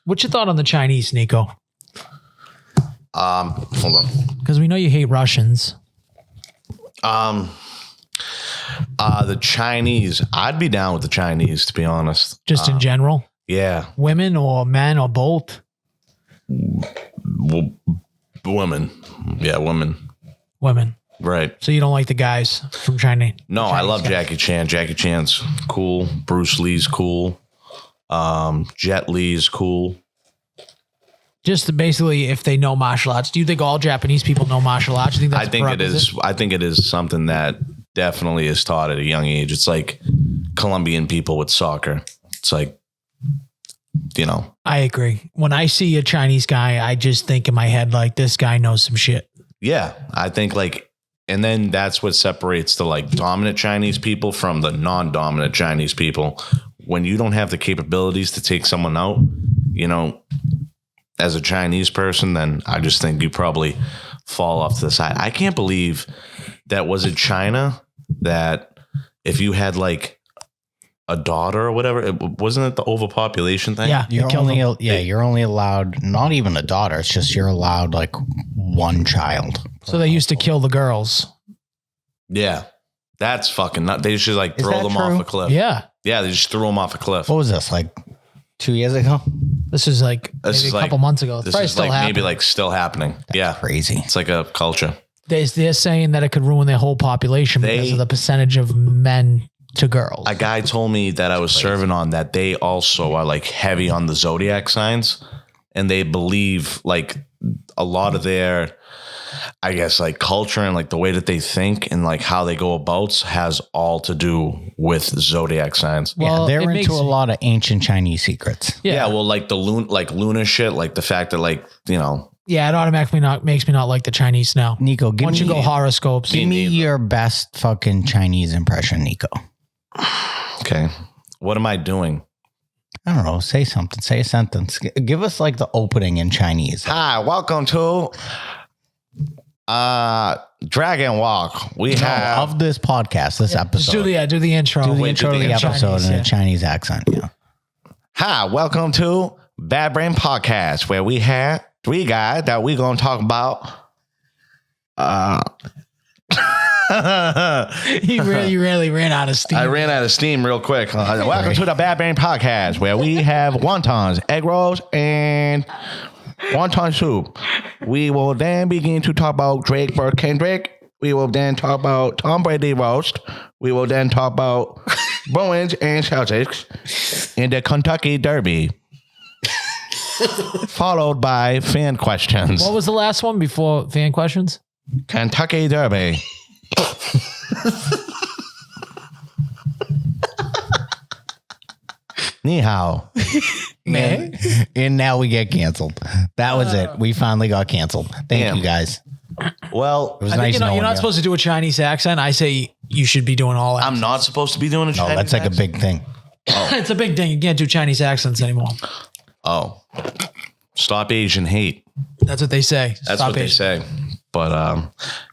What's your thought on the Chinese, Nico? Hold on. Because we know you hate Russians. The Chinese, I'd be down with the Chinese, to be honest. Just in general? Yeah. Women or men or both? Well, women. Yeah, women. Women. Right. So you don't like the guys from China? No, I love Jackie Chan. Jackie Chan's cool. Bruce Lee's cool. Jet Li's cool. Just basically, if they know martial arts, do you think all Japanese people know martial arts? Do you think that's I think it is something that definitely is taught at a young age. It's like Colombian people with soccer. It's like, you know. I agree. When I see a Chinese guy, I just think in my head, like, this guy knows some shit. Yeah, I think like, and then that's what separates the like dominant Chinese people from the non-dominant Chinese people. When you don't have the capabilities to take someone out, you know, as a Chinese person, then I just think you probably fall off to the side. I can't believe that was it China that if you had like a daughter or whatever, wasn't it the overpopulation thing? Yeah, You're only allowed not even a daughter. It's just you're allowed like one child. So they used to kill the girls. Yeah, that's fucking nuts. They should like throw them off a cliff. Yeah. Yeah, they just threw them off a cliff. What was this, like 2 years ago? This is like maybe a couple months ago. It's This probably is still like happening. maybe like still happening. Yeah, Crazy. it's like a culture. They're saying that it could ruin their whole population because of the percentage of men to girls. A guy told me that I was serving on that they also are like heavy on the zodiac signs, and they believe like a lot of their, I guess, like culture and like the way that they think and like how they go about has all to do with zodiac signs. Well, yeah, it they're makes- into a lot of ancient Chinese secrets. Yeah, well, like the lunar shit, like the fact that like, you know. Yeah, it automatically makes me not like the Chinese now. Nico, Once you go horoscopes. Give me your best fucking Chinese impression, Nico. Okay. What am I doing? I don't know. Say something. Say a sentence. Give us like the opening in Chinese. Hi, welcome to Dragon Walk. We have Of this podcast, this episode. Just do the intro. Do the intro to the episode in a Chinese accent. Yeah. Hi, welcome to Bad Brain Podcast, where we have three guys that we're gonna talk about. He really ran out of steam. I ran out of steam real quick. Welcome to the Bad Brain Podcast, where we have wontons, egg rolls, and wonton soup. We will then begin to talk about Drake versus Kendrick. We will then talk about Tom Brady roast. We will then talk about Bruins and Celtics in the Kentucky Derby. Followed by fan questions. What was the last one before fan questions? Kentucky Derby. Ni hao. And now we get canceled. That was it. We finally got canceled. Thank Damn. you guys. Well, It was I nice think knowing you're not you. supposed to do a Chinese accent. I say you should be doing all I'm accents. not supposed to be doing a No, Chinese that's like a accent? big thing. It's a big thing. You can't do Chinese accents anymore. Oh. Stop Asian hate. That's what they say. That's Stop what they Asian. say. But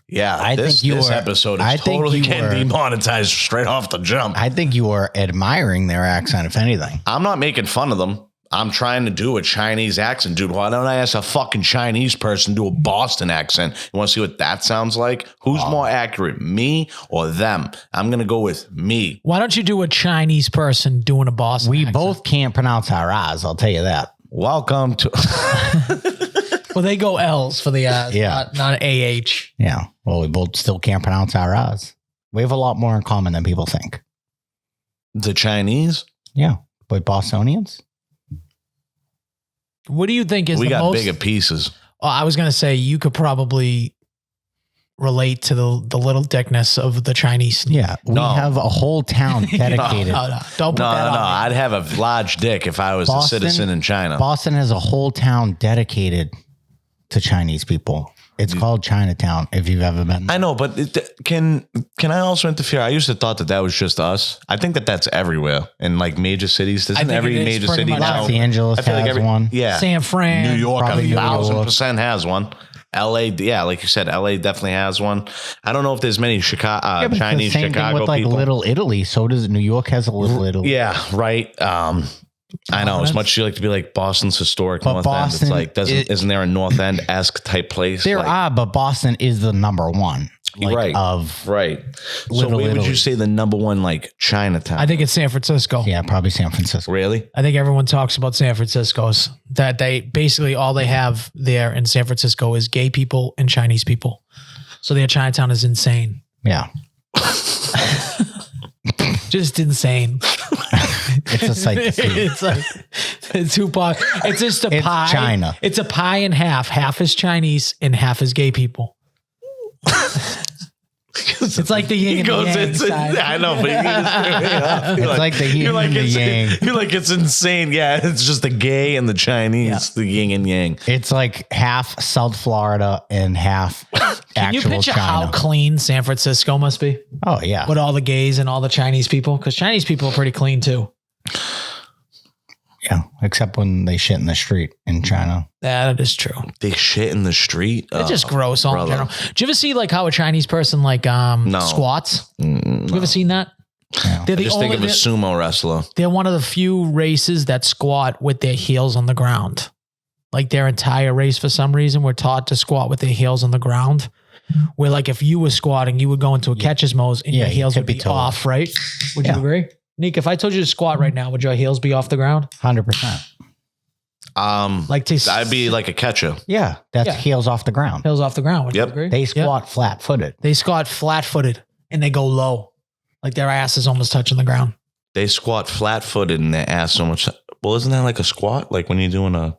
yeah, I this think you were- episode I is think totally you getting were- demonetized straight off the jump. I think you were admiring their accent, if anything. I'm not making fun of them. I'm trying to do a Chinese accent, dude. Why don't I ask a fucking Chinese person to do a Boston accent? You want to see what that sounds like? Who's more accurate, me or them? I'm going to go with me. Why don't you do a Chinese person doing a Boston We accent? both can't pronounce our R's, I'll tell you that. Welcome to... Well, they go L's for the Yeah. not AH. Yeah. Well, we both still can't pronounce our R's. We have a lot more in common than people think. the Chinese? Yeah. But Bostonians? What do you think is We the got most? bigger pieces. Oh, I was gonna say you could probably relate to the little dickness of the Chinese. Yeah, we No. have a whole town dedicated. No, don't put No, that no, on no. me. I'd have a large dick if I was Boston- a citizen in China. Boston has a whole town dedicated to Chinese people. It's called Chinatown. If you've ever been, I know, but can I also interfere? I used to thought that was just us. I think that that's everywhere in like major cities. Doesn't think every it is major pretty city much now? Los Angeles I feel like has one. Yeah, San Fran, New York, Probably New 1,000% has one. LA, yeah, like you said, LA definitely has one. I don't know if there's many Chicago Yeah, but it's Chinese the same Chicago thing with like people. Little Italy. So does New York has a Little Italy. Yeah, right. I know as much as you like to be like Boston's historic But North End. Boston It's like isn't there a North End esque type place? There like, are, but Boston is the number one. Like, Right. Of right. So Little where would Italy. you say the number one like Chinatown? I think it's San Francisco. yeah, probably San Francisco. Really? I think everyone talks about San Francisco's that they basically all they have there in San Francisco is gay people and Chinese people. So their Chinatown is insane. Yeah, Just insane. it's a sight to see. It's like it's Tupac. It's just a It's pie. China. It's a pie in half. Half is Chinese and half is gay people. It's like the yin and the yang side. I know, but you just, It's like the yin and the yang. You're like it's insane. Yeah, it's just the gay and the Chinese, the yin and yang. It's like half South Florida and half Can you actual picture China. how clean San Francisco must be Oh yeah, with all the gays and all the Chinese people? Because Chinese people are pretty clean too. yeah. Except when they shit in the street in China. That is true. They shit in the street. It's just gross all in brother. general. Do you ever see like how a Chinese person like squats? You ever seen that? Yeah. They're the Just think only. of a sumo wrestler. They're one of the few races that squat with their heels on the ground. Like their entire race, for some reason, were taught to squat with their heels on the ground. Where like if you were squatting, you would go into a catcher's pose and Yeah, your heels would tippy be toes. off, right? Would you Yeah. agree? Nick, if I told you to squat right now, would your heels be off the ground? 100%. Like to I'd be like a catcher. Yeah, that's Yeah. heels off the ground. heels off the ground. Would Yep. you agree? They Yep. squat flat-footed. They squat flat-footed and they go low. Like their ass is almost touching the ground. They squat flat footed and their ass so much. Well, isn't that like a squat? Like when you're doing a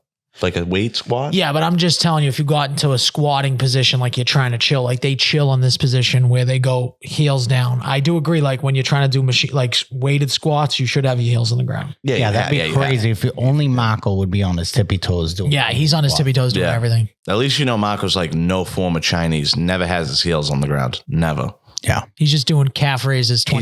weight squat? Yeah, but I'm just telling you, if you got into a squatting position, like you're trying to chill, like they chill in this position where they go heels down. I do agree. Like when you're trying to do machine, like weighted squats, you should have your heels on the ground. Yeah, that'd be you have. crazy if only Marco would be on his tippy toes doing. Yeah, he's on his tippy toes doing Yeah. everything. At least you know Marco's like no form of Chinese. Never has his heels on the ground. Never. Yeah. He's just doing calf raises 24.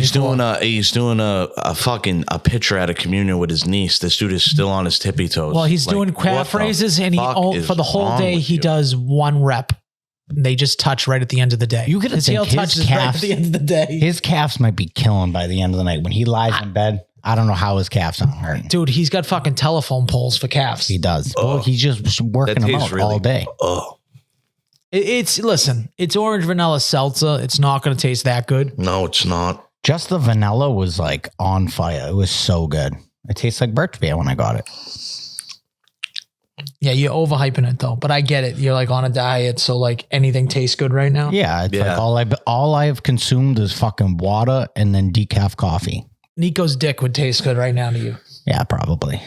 He's doing a fucking picture at a communion with his niece. This dude is still on his tippy toes. Well, he's Like, doing what calf the raises and fuck is for the whole wrong day, with he you? does one rep. They just touch right at the end of the day. You gotta his think heel his touches right at calves- the end of the day. His calves might be killing by the end of the night. When he lies in bed, I don't know how his calves aren't hurting. Dude, he's got fucking telephone poles for calves. He does. Well, he's just working That them tastes out really- all day. Oh Listen, it's orange vanilla seltzer. It's not going to taste that good. no, it's not. Just the vanilla was like on fire. It was so good. It tastes like birch beer when I got it. Yeah, you're overhyping it though, but I get it. You're like on a diet, so like anything tastes good right now. Yeah, it's Yeah. like all I've consumed is fucking water and then decaf coffee. Nico's dick would taste good right now to you. Yeah, probably.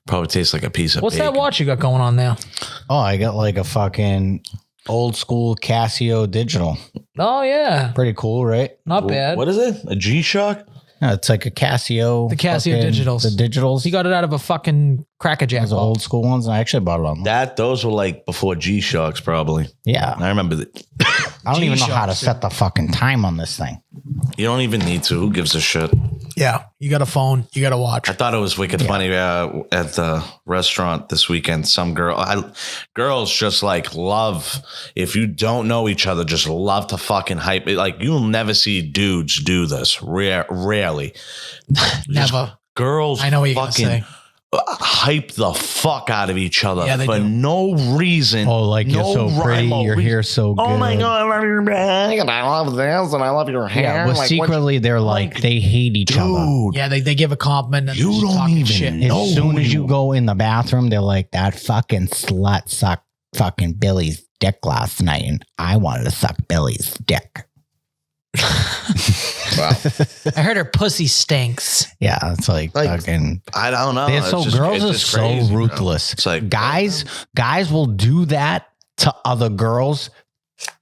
Probably tastes like a piece of What's that bacon. watch you got going on there? Oh, I got like a fucking old school Casio digital. Oh yeah, Pretty cool, right? not bad. What is it? A G-Shock? Yeah, it's like a Casio. The Casio fucking- digitals. The digitals. He got it out of a fucking Cracker Jack. Those old school ones. And I actually bought it online. Those were like before G-Shocks probably. Yeah. I remember that. I don't even know how to G-Shocks, set the fucking time on this thing. You don't even need to. Who gives a shit? Yeah, you got a phone. You got to watch. I thought it was wicked funny at the restaurant this weekend. Some girls just like love, if you don't know each other, just love to fucking hype it. Like you'll never see dudes do this. Rarely. Never. Girls I know what you're gonna fucking say. hype the fuck out of each other Yeah, they for do. no reason. Oh, like you're no so pretty. rhyme or Your reason. hair's so good. Oh my God, I love your bag and I love this and I love your hair. Yeah, well, Like, what- secretly they're like they hate each other. dude, Yeah, they give a compliment. And You they're just don't talking even shit. know. As soon as you go in the bathroom, they're like, that fucking slut sucked fucking Billy's dick last night, and I wanted to suck Billy's dick. Wow. I heard her pussy stinks. Yeah, it's like fucking. I don't know. They're so girls are just so crazy, bro. ruthless. It's like guys will do that to other girls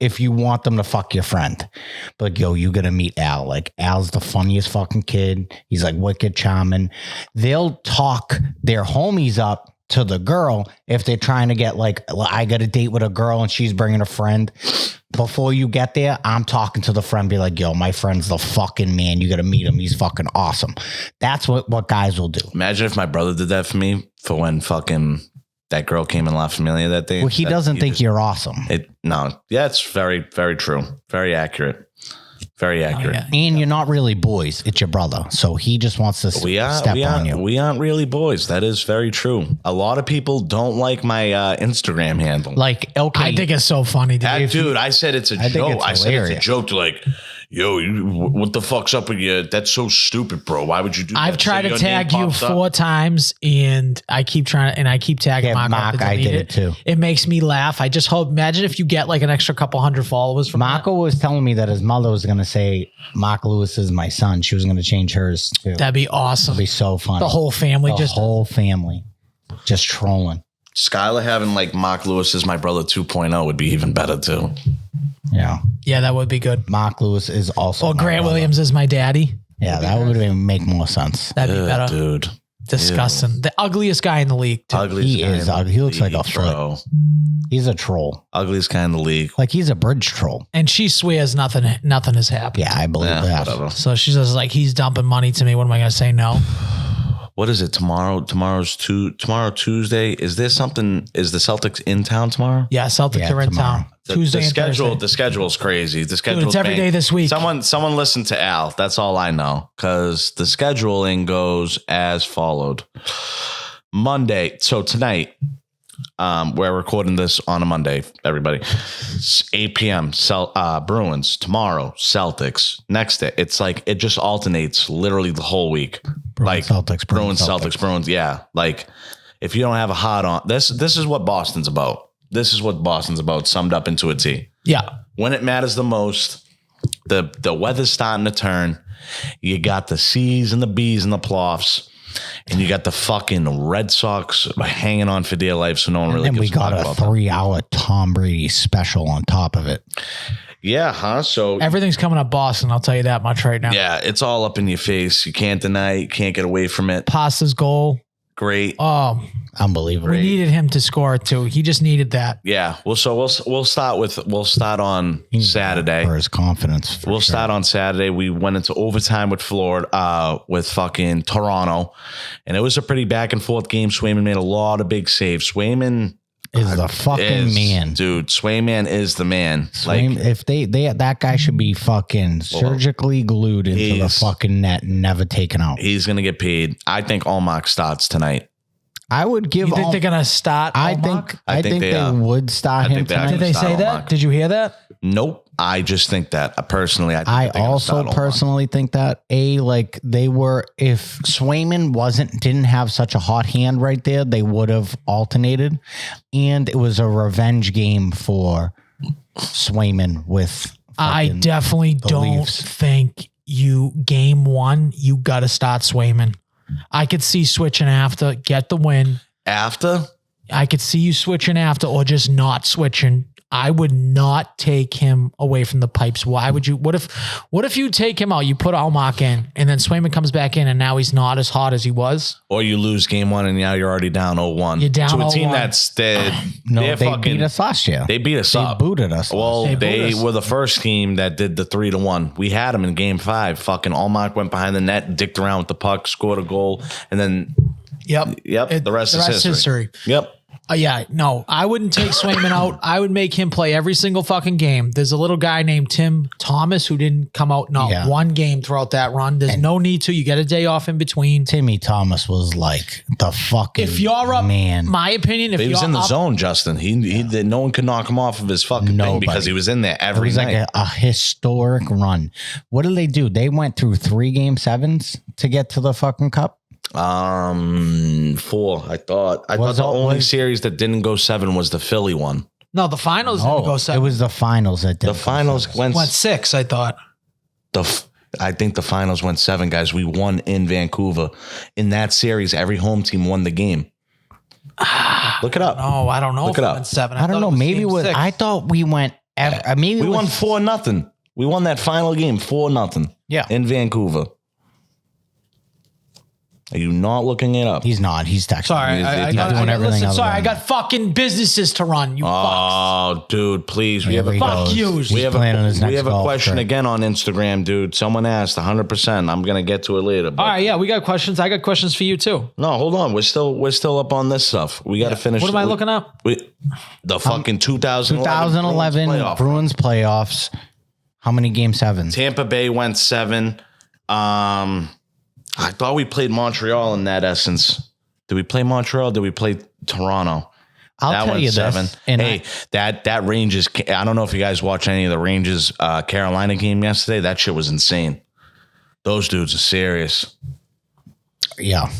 if you want them to fuck your friend. But like, yo, you gotta meet Al. Like, Al's the funniest fucking kid. He's like wicked charming. They'll talk their homies up to the girl if they're trying to get like, I got a date with a girl and she's bringing a friend. Before you get there, I'm talking to the friend, be like, yo, my friend's the fucking man. You got to meet him. He's fucking awesome. That's what guys will do. Imagine if my brother did that for me for when fucking that girl came in La Familia that day. Well, he doesn't think you're awesome. Yeah, it's very, very true. Very accurate. Very accurate. yeah. And you're not really boys. It's your brother. So he just wants to step on you. We aren't really boys. That is very true. A lot of people don't like my Instagram handle. Like, okay. I think it's so funny. Dude, I said it's a joke. I said it's a joke to like, yo, what the fuck's up with you? That's so stupid, bro. Why would you do that? I've tried to tag you 4 times and I keep tagging Marco. I did it too. It makes me laugh. I just hope, imagine if you get like an extra couple hundred followers from Marco was telling me that his mother was going to say, Mark Lewis is my son. She was going to change hers too. That'd be awesome. It'd be so fun. The whole family just trolling. Skylar having like Mark Lewis is my brother 2.0 would be even better too. Yeah. Yeah, that would be good. Mark Lewis is also. Or Grant Williams is my daddy. Yeah, that would make more sense. That'd be better. Dude. Disgusting. Ew. The ugliest guy in the league. Too. He is ugly. He looks like a foot. He's a troll. Ugliest guy in the league. Like he's a bridge troll. And she swears nothing has happened. Yeah, I believe that. Whatever. So she says like, he's dumping money to me. What am I going to say? No. What is it tomorrow? Tomorrow Tuesday. Is there something? Is the Celtics in town tomorrow? Yeah, Celtics are in tomorrow. town. Tuesday and Thursday. The schedule's crazy. The schedule. Dude, it's every day this week. Someone listen to Al. That's all I know. Because the scheduling goes as followed. Monday. So tonight, we're recording this on a Monday, everybody. It's 8 p.m. Bruins. Tomorrow, Celtics. Next day. It's like it just alternates literally the whole week. Bruins, Celtics, Bruins. Yeah. Like if you don't have a hot on, this is what Boston's about. This is what Boston's about, summed up into a T. Yeah. When it matters the most, the weather's starting to turn. You got the C's and the B's and the playoffs, and you got the fucking Red Sox hanging on for dear life, so no one really. And we got a 3-hour Tom Brady special on top of it. Yeah, huh? So everything's coming up Boston. I'll tell you that much right now. Yeah, it's all up in your face. You can't deny it. You can't get away from it. Pasta's goal. Great. Oh, unbelievable. We needed him to score it too. He just needed that. Yeah. Well, so we'll start on Saturday. For his confidence. We'll start on Saturday. We went into overtime with Florida, with fucking Toronto, and it was a pretty back and forth game. Swayman made a lot of big saves. Swayman is the fucking man, dude. Swayman is the man. Like if they that guy should be fucking surgically glued into the fucking net and never taken out. He's gonna get paid. I think Allmark starts tonight. I would give. You think they're gonna start? I think they would start him tonight. Did they say that? Did you hear that? Nope. I just think that personally. I also personally think that like they were, if Swayman didn't have such a hot hand right there, they would have alternated, and it was a revenge game for Swayman with. I definitely don't think game 1 you got to start Swayman. I could see switching after, get the win. After? I could see you switching after or just not switching. I would not take him away from the pipes. Why would you? What if you take him out, you put Allmark in, and then Swayman comes back in and now he's not as hot as he was? Or you lose game 1 and now you're already down 0-1. You're down 0-1. To a team that's dead. No, they beat us last year. They beat us up. They booted us. Well, they were the first team that did the 3-1. We had them in game 5. Fucking Allmark went behind the net, dicked around with the puck, scored a goal, and then the rest is history. Yep. No, I wouldn't take Swayman out. I would make him play every single fucking game. There's a little guy named Tim Thomas who didn't come out one game throughout that run. There's no need to. You get a day off in between. Timmy Thomas was like the fucking if you're up, man. My opinion, if he was in the zone, Justin. He did. No one could knock him off of his fucking thing because he was in there every night. It was like a historic run. What did they do? They went through 3 game 7s to get to the fucking cup. 4. I thought the only series that didn't go 7 was the Philly one. No, the finals didn't go 7. It was the finals that did. The finals went 6. I thought. I think the finals went 7, guys. We won in Vancouver. In that series, every home team won the game. Look it up. Oh, I don't know. Look if it it up. went 7. I don't know. Maybe it game was. 6. I thought we went. Maybe We it won was, 4-0. We won that final game 4-0. Yeah. In Vancouver. Are you not looking it up? He's not. He's texting. Sorry, I He's got, doing everything listen, other sorry, than- I got fucking businesses to run. You fucks. Oh, dude, please. We have Wherever a he fuck goes, yous. he's we have planning his we next have a golf question trip. again on Instagram, dude. Someone asked 100%. I'm going to get to it later. But All right, yeah, we got questions. I got questions for you too. no, hold on. We're still up on this stuff. We got to finish. What am I looking up? The fucking 2011 2011 Bruins playoff. Bruins playoffs. How many game 7s? Tampa Bay went 7. I thought we played Montreal in that essence. Did we play Montreal? Did we play Toronto? I'll That tell went you 7. this. And Hey, that Rangers. I don't know if you guys watched any of the Rangers Carolina game yesterday. That shit was insane. Those dudes are serious. yeah.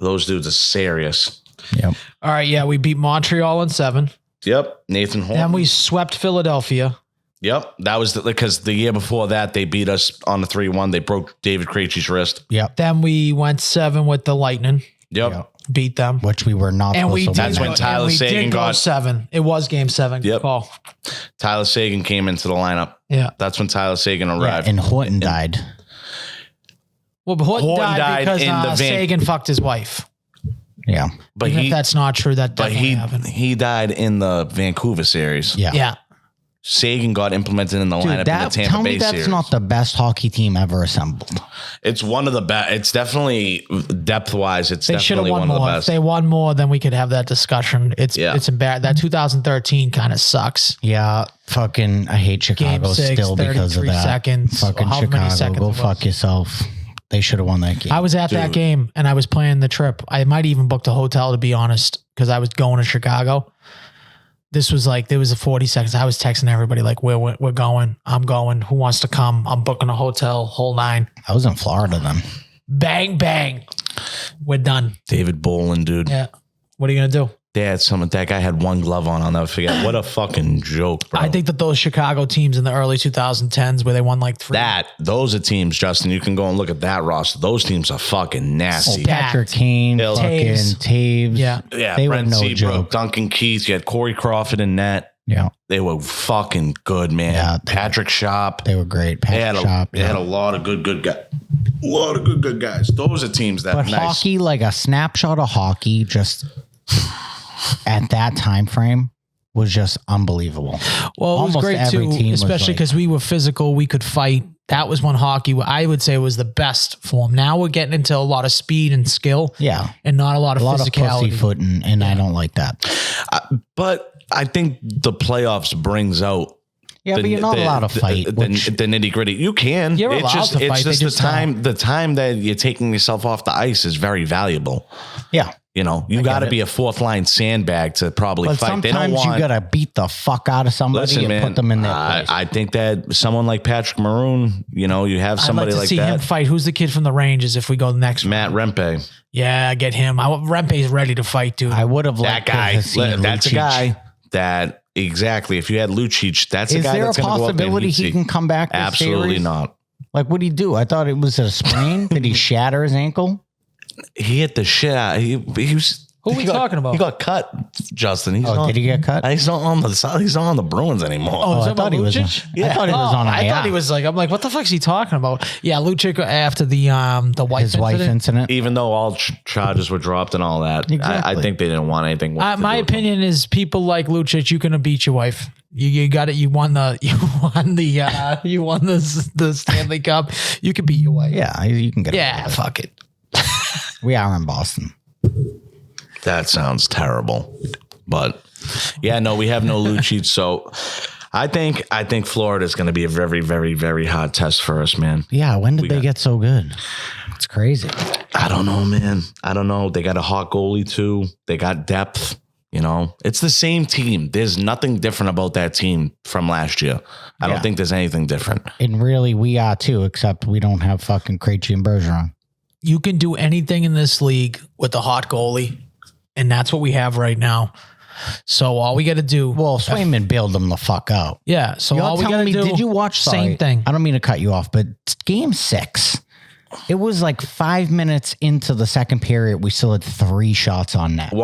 Those dudes are serious. Yep. All right, yeah, we beat Montreal in 7. Yep. Nathan Horton. Then we swept Philadelphia. Yep. That was because the year before that, they beat us on the 3-1. They broke David Krejci's wrist. Yep. Then we went 7 with the Lightning. Yep. Yep. Beat them. Which we were not And we supposed did to That's win. when Tyler Seguin go got- 7. It was game 7. Good Yep. call. Tyler Seguin came into the lineup. Yeah. That's when Tyler Seguin Yeah, arrived. and Horton died. Well, but Horton Horton died died because in the Van- Sagan fucked his wife. Yeah. but Even he if that's not true, that but definitely happened. he died in the Vancouver series. Yeah. Yeah. Sagan got implemented in the lineup Dude, in the that, Tampa tell Bay me that's series. not the best hockey team ever assembled. It's one of the best. It's definitely depth wise. It's They should have definitely won one of the more. If best. they won more, then we could have that discussion. It's Yeah. embarrassing. That 2013 kind of sucks. Yeah. Fucking, I hate Chicago Game 6, still because of 33 that. seconds. Fucking How many Chicago. seconds Go it was. fuck yourself. They should have won that game. I was at that Dude. game and I was planning the trip. I might even booked a hotel, to be honest, because I was going to Chicago. This was like, there was a 40 seconds. I was texting everybody like, we're going. I'm going. Who wants to come? I'm booking a hotel, whole 9. I was in Florida then. Bang, bang. We're done. David Bolin, dude. Yeah. What are you going to do? They had that guy had one glove on. I'll never forget. What a fucking joke, bro. I think that those Chicago teams in the early 2010s where they won like 3. those are teams, Justin. You can go and look at that roster. Those teams are fucking nasty. Patrick Kane, Hill. fucking Taves. Yeah. Yeah, They were Brent no Seabrook, joke. Duncan Keith. You had Corey Crawford in net. Yeah. They were fucking good, man. Yeah, Patrick Sharp. They were great. They had Patrick Shop. they had a lot of good guys. A lot of good guys. Those are teams that But nice. hockey, like a snapshot of hockey, just at that time frame was just unbelievable. Well, it Almost was great every too, team was especially like- because we were physical. We could fight. That was when hockey, I would say, was the best form. Now we're getting into a lot of speed and skill, Yeah. and not a lot of A lot of physicality. pussyfooting, and I don't like that. But I think the playoffs brings out Yeah, but you're not allowed to fight. the which- nitty gritty. You can. You're it's allowed just, to fight, It's they just just the time. The time that you're taking yourself off the ice is very valuable. yeah. You know, you got to it. be a fourth line sandbag to probably But fight. They don't sometimes want. you got to beat the fuck out of somebody Listen, and man. put them in their place. I think that someone like Patrick Maroon, you know, you have I'd like somebody to like see him that. fight. Who's the kid from the Rangers? If we go next, Matt Rempe, yeah, get him. Rempe's ready to fight, dude. I would have that liked to guy. have seen That's a Lucic. guy that exactly. If you had Lucic, that's a Is guy there a that's going to go up there and possibility he'd he see. can come back? This Absolutely series? not. Like, what'd he do? I thought it was a sprain. Did he shatter his ankle? He hit the shit out. He was. Who are we he got- talking about? He got cut, Justin. He's Oh, not, did he get cut? He's not on the. He's not on the Bruins anymore. Oh, is I that thought about he was. Lucic? I thought he was on I IR. thought he was like, I'm like, what the fuck's he talking about? Yeah, Lucic after the wife His wife incident. incident. Even though all charges were dropped and all that, I Exactly. think they didn't want anything. to My do with them. opinion is people like Lucic, you can beat your wife. You got it. You won the the Stanley Cup. You can beat your wife. Yeah, you can get. Yeah, fuck it. We are in Boston. That sounds terrible, but yeah, no, we have no Lucic, so I think Florida is going to be a very, very, very hard test for us, man. Yeah, when did they get so good? It's crazy. I don't know, man. I don't know. They got a hot goalie too. They got depth. You know, it's the same team. There's nothing different about that team from last year. I don't Yeah. think there's anything different. And really, we are too, except we don't have fucking Krejci and Bergeron. You can do anything in this league with a hot goalie, and that's what we have right now. So all we got to do. Well, Swayman bailed them the fuck out. Yeah. So You're all we got telling to me, do. did you watch? Same thing. I don't mean to cut you off, but game 6. It was like 5 minutes into the second period. We still had 3 shots on net.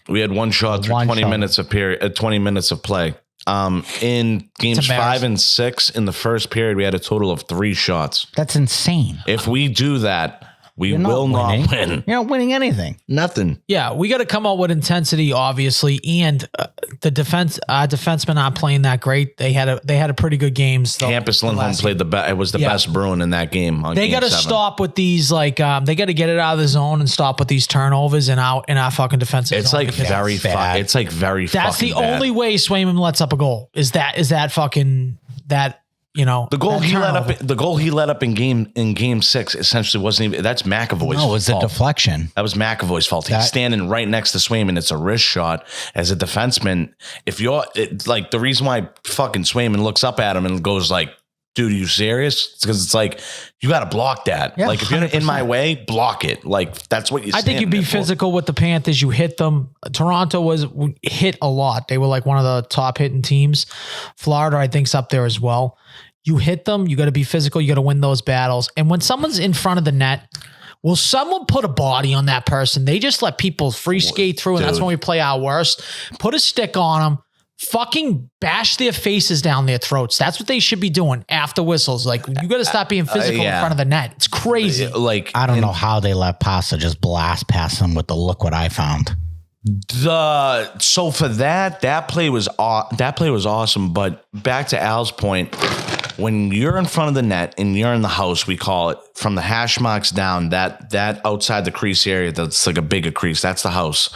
We had one shot through 20 minutes of period, 20 minutes of play. In games 5 and 6 in the first period, we had a total of 3 shots. That's insane. If we do that, we will not win. You're not winning anything. Nothing. Yeah, we got to come out with intensity, obviously, and the defensemen aren't playing that great. They had a pretty good games. Hampus Lindholm played the best. It was the best Bruin in that game. They got to stop with these they got to get it out of the zone and stop with these turnovers in our fucking defensive It's zone. like very bad. It's like very. That's the bad. only way Swayman lets up a goal. Is that fucking that. You know, the goal he let up in game 6 essentially wasn't even. That's McAvoy's fault. No, it was a deflection. That was McAvoy's fault. He's standing right next to Swayman. It's a wrist shot. As a defenseman, if you're like the reason why fucking Swayman looks up at him and goes like, "Dude, are you serious?" It's because it's like you got to block that. Yeah, like if you're 100%. in my way, block it. Like that's what you. I think you'd be physical with the Panthers. You hit them. Toronto was hit a lot. They were like one of the top hitting teams. Florida, I think, is up there as well. You hit them. You got to be physical. You got to win those battles. And when someone's in front of the net, will someone put a body on that person? They just let people free skate through, and that's when we play our worst. Put a stick on them. Fucking bash their faces down their throats. That's what they should be doing after whistles. Like, you got to stop being physical in front of the net. It's crazy. Like I don't know how they let Pasta just blast past them with the look what I found. So for that play was awesome. But back to Al's point, when you're in front of the net and you're in the house, we call it from the hash marks down, that outside the crease area, that's like a bigger crease. That's the house.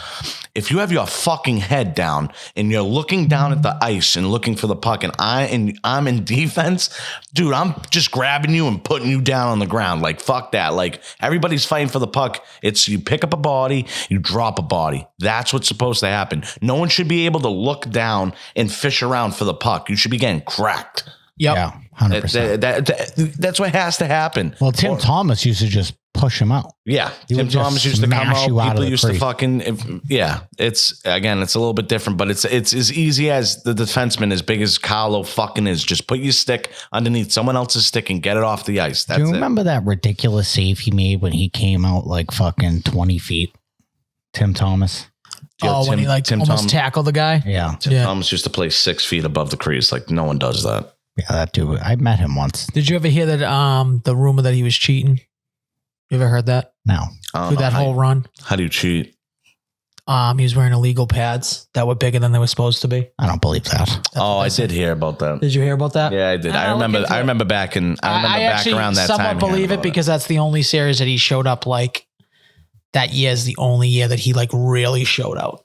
If you have your fucking head down and you're looking down at the ice and looking for the puck and I'm in defense, dude, I'm just grabbing you and putting you down on the ground. Like, fuck that. Like, everybody's fighting for the puck. It's you pick up a body, you drop a body. That's what's supposed to happen. No one should be able to look down and fish around for the puck. You should be getting cracked. Yep. Yeah, 100%. That's what has to happen. Well, Tim Thomas used to just push him out. Yeah. He Tim would just Thomas used to come smash out. you out of People the used to crease. fucking, it's a little bit different, but it's as easy as the defenseman, as big as Carlo fucking is. Just put your stick underneath someone else's stick and get it off the ice. That's Do you remember that ridiculous save he made when he came out like fucking 20 feet? Tim Thomas? When he almost tackled the guy? Yeah. Tim Thomas used to play 6 feet above the crease. Like, no one does that. Yeah, that dude. I met him once. Did you ever hear that the rumor that he was cheating? You ever heard that? No. Through that whole run? How do you cheat? He was wearing illegal pads that were bigger than they were supposed to be. I don't believe that. I did hear about that. Did you hear about that? Yeah, I did. I remember back around that time. I believe it because that's the only series that he showed up. Like, that year is the only year that he like really showed out.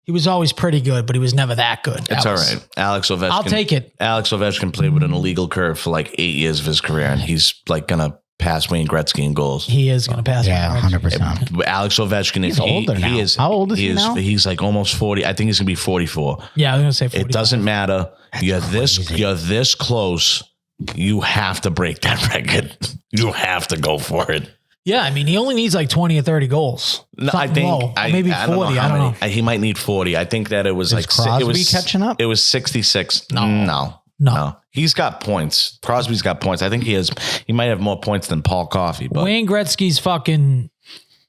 He was always pretty good, but he was never that good. It's all right. Alex Ovechkin. I'll take it. Alex Ovechkin played with an illegal curve for like 8 years of his career, and he's like gonna pass Wayne Gretzky in goals. He is gonna pass. Yeah, 100%. Alex Ovechkin. He's older now. How old is he now? He's like almost 40. I think he's gonna be 44. Yeah, I was gonna say 45. It doesn't matter. You're this close. You have to break that record. You have to go for it. Yeah, I mean, he only needs like 20 or 30 goals. No, I think maybe 40. I don't know. He might need 40. I think that it was like Crosby it was catching up. It was 66. No. He's got points. Crosby's got points. I think he might have more points than Paul Coffey. But Wayne Gretzky's fucking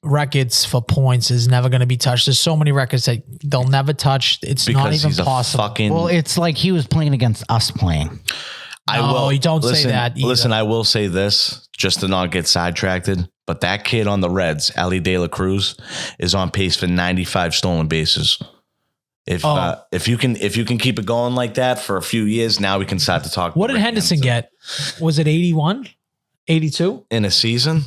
records for points is never going to be touched. There's so many records that they'll never touch. It's not even possible. Well, it's like he was playing against us playing. You don't say that either. Listen, I will say this just to not get sidetracked. But that kid on the Reds, Ali De La Cruz, is on pace for 95 stolen bases. If you can keep it going like that for a few years, now we can start to talk. What did Henderson get? Was it 81? 82? In a season?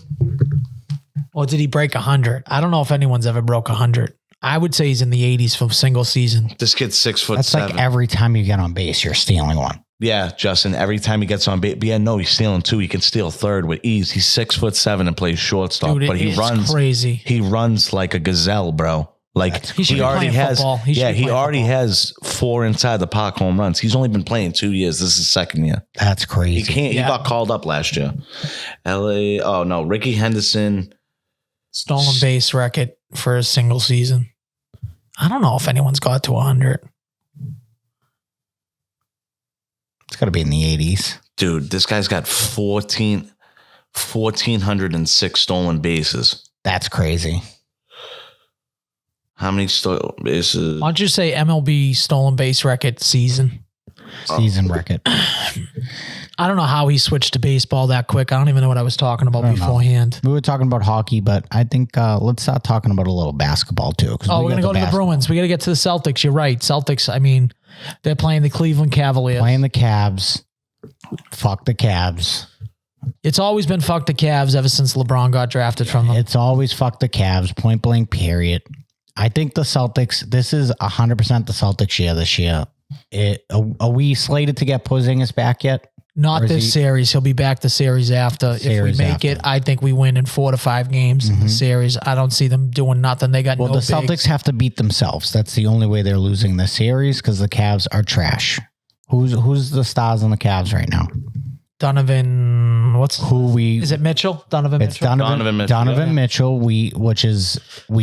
Or did he break 100? I don't know if anyone's ever broke 100. I would say he's in the 80s for a single season. This kid's 6'7". That's like every time you get on base, you're stealing one. Yeah, Justin, every time he gets on base, he's stealing 2. He can steal third with ease. He's 6'7" and plays shortstop, Dude, but he runs crazy. He runs like a gazelle, bro. Like he already has. He already has 4 inside the park home runs. He's only been playing 2 years. This is his second year. That's crazy. He got called up last year. Ricky Henderson. Stolen base record for a single season. I don't know if anyone's got to 100. It's got to be in the 80s. Dude, this guy's got 1,406 stolen bases. That's crazy. How many stolen bases? Why don't you say MLB stolen base record season? Season record. I don't know how he switched to baseball that quick. I don't even know what I was talking about beforehand. We were talking about hockey, but I think let's start talking about a little basketball too. Oh, we're going to go to the Bruins. We got to get to the Celtics. You're right. Celtics, I mean, they're playing the Cleveland Cavaliers. Playing the Cavs. Fuck the Cavs. It's always been fuck the Cavs ever since LeBron got drafted from them. It's always fuck the Cavs, point blank, period. I think the Celtics, this is 100% the Celtics year this year. Are we slated to get Porzingis back yet? Not this series. He'll be back the series after. If we make it, I think we win in 4 to 5 games in the series. I don't see them doing nothing. They got the Celtics have to beat themselves. That's the only way they're losing the series because the Cavs are trash. Who's the stars on the Cavs right now? Donovan, is it Mitchell? Donovan It's Mitchell? Donovan Mitchell. Donovan Mitchell. We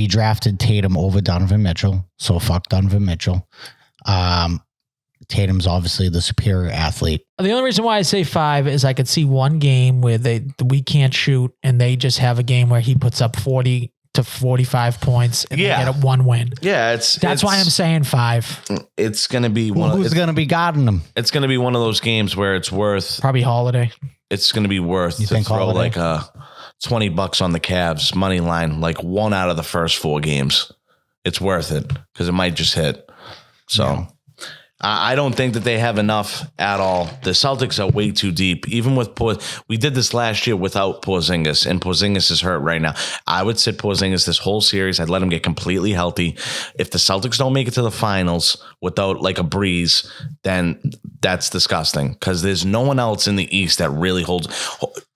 drafted Tatum over Donovan Mitchell. So fuck Donovan Mitchell. Tatum's obviously the superior athlete. The only reason why I say 5 is I could see one game where we can't shoot and they just have a game where he puts up 40 to 45 points and they get a 1 win. Yeah, that's why I'm saying 5. It's going to be who's going to be guarding them? It's going to be one of those games where it's worth probably Holiday. It's going to be worth to throw Holiday? Like $20 on the Cavs money line, like 1 out of the first 4 games. It's worth it because it might just hit. So. Yeah. I don't think that they have enough at all. The Celtics are way too deep. Even with we did this last year without Porzingis, and Porzingis is hurt right now. I would sit Porzingis this whole series. I'd let him get completely healthy. If the Celtics don't make it to the finals without like a breeze, then that's disgusting because there's no one else in the East that really holds.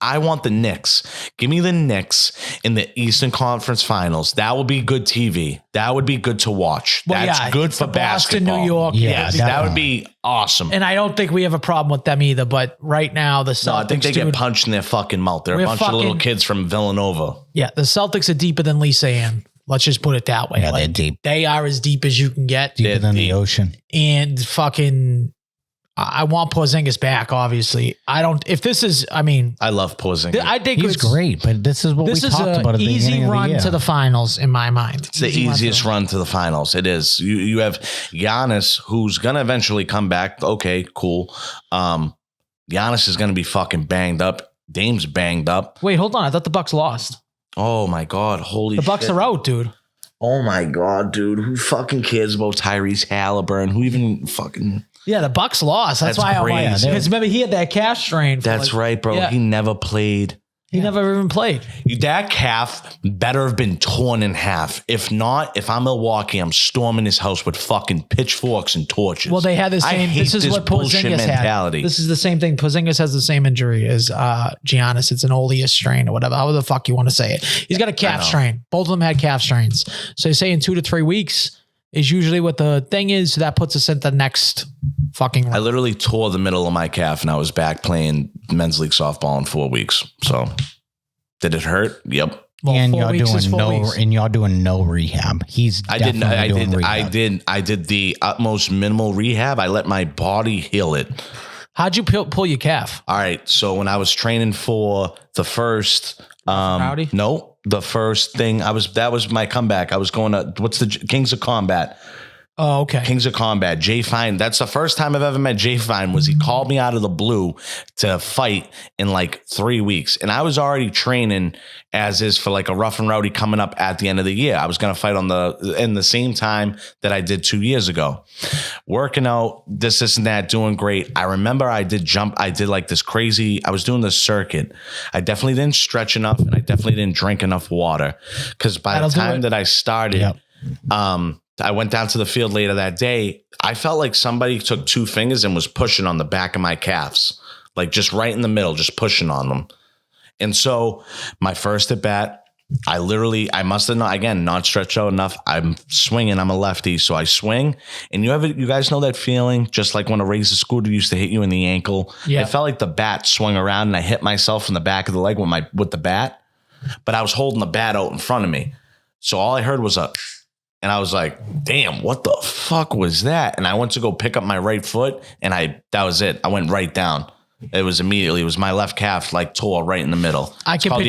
I want the Knicks. Give me the Knicks in the Eastern Conference Finals. That would be good TV. That would be good to watch. That's good for basketball. Boston, New York. Yes, that would be awesome. And I don't think we have a problem with them either. But right now, the Celtics. No, I think they get punched in their fucking mouth. They're a bunch of little kids from Villanova. Yeah, the Celtics are deeper than Lisa Ann. Let's just put it that way. Yeah, they're deep. They are as deep as you can get. Deeper than the ocean. And fucking. I want Porzingis back, obviously. I love Porzingis. I think he's great, but this is what we talked about at the beginning of the year. Easy run to the finals in my mind. It's the easiest run to the finals. It is. You have Giannis, who's going to eventually come back. Okay, cool. Giannis is going to be fucking banged up. Dame's banged up. Wait, hold on. I thought the Bucks lost. Oh, my God. Holy shit. The Bucks are out, dude. Oh, my God, dude. Who fucking cares about Tyrese Halliburton? Who even fucking... Yeah, the Bucks lost. That's why I'm like, because remember he had that calf strain. That's right, bro. Yeah. He never played. He never even played. That calf better have been torn in half. If not, if I'm Milwaukee, I'm storming his house with fucking pitchforks and torches. Well, they had the same. This is what Porzingis had. This is the same thing. Porzingis has the same injury as Giannis. It's an Oleus strain or whatever. How the fuck you want to say it? He's got a calf strain. Both of them had calf strains. So they say in 2 to 3 weeks is usually what the thing is. So that puts us at the next fucking run. I literally tore the middle of my calf and I was back playing men's league softball in 4 weeks. So did it hurt? Yep. Well, and y'all doing no rehab. I did the utmost minimal rehab. I let my body heal it. How'd you pull your calf? All right. So when I was training for the first, the first thing that was my comeback. I was going to, what's the Kings of Combat? Oh, okay. Kings of Combat. Jay Fine. That's the first time I've ever met Jay Fine. Was he called me out of the blue to fight in like 3 weeks, and I was already training as is for like a rough and rowdy coming up at the end of the year. I was going to fight in the same time that I did 2 years ago, working out this and that, doing great. I remember I did like this crazy. I was doing this circuit. I definitely didn't stretch enough, and I definitely didn't drink enough water because by the time that I started, I went down to the field later that day. I felt like somebody took 2 fingers and was pushing on the back of my calves, like just right in the middle, just pushing on them. And so my first at bat, I must have not stretched out enough. I'm swinging. I'm a lefty. So I swing, and you guys know that feeling, just like when a razor scooter used to hit you in the ankle. Yeah. It felt like the bat swung around and I hit myself in the back of the leg with the bat, but I was holding the bat out in front of me. So all I heard was And I was like, damn, what the fuck was that? And I went to go pick up my right foot, and that was it. I went right down. It was my left calf, like tore right in the middle. It's called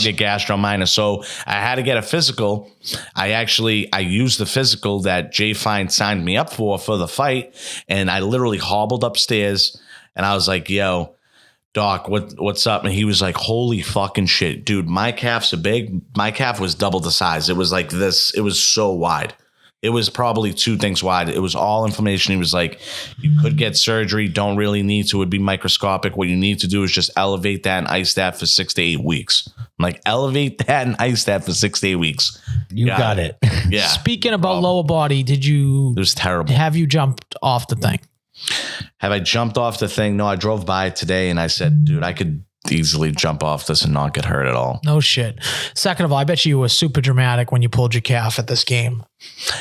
your gastro minus. So I had to get a physical. I used the physical that Jay Fine signed me up for the fight. And I literally hobbled upstairs, and I was like, yo, Doc, what's up? And he was like, holy fucking shit, dude, my calves are big. My calf was double the size. It was like this. It was so wide. It was probably 2 things wide. It was all inflammation. He was like, you could get surgery. Don't really need to. It would be microscopic. What you need to do is just elevate that and ice that for 6 to 8 weeks. I'm like, elevate that and ice that for 6 to 8 weeks. You got it. Yeah. Speaking about lower body, it was terrible. Have you jumped off the thing? Have I jumped off the thing? No, I drove by it today and I said, dude, I could easily jump off this and not get hurt at all. No shit. Second of all, I bet you were super dramatic when you pulled your calf at this game.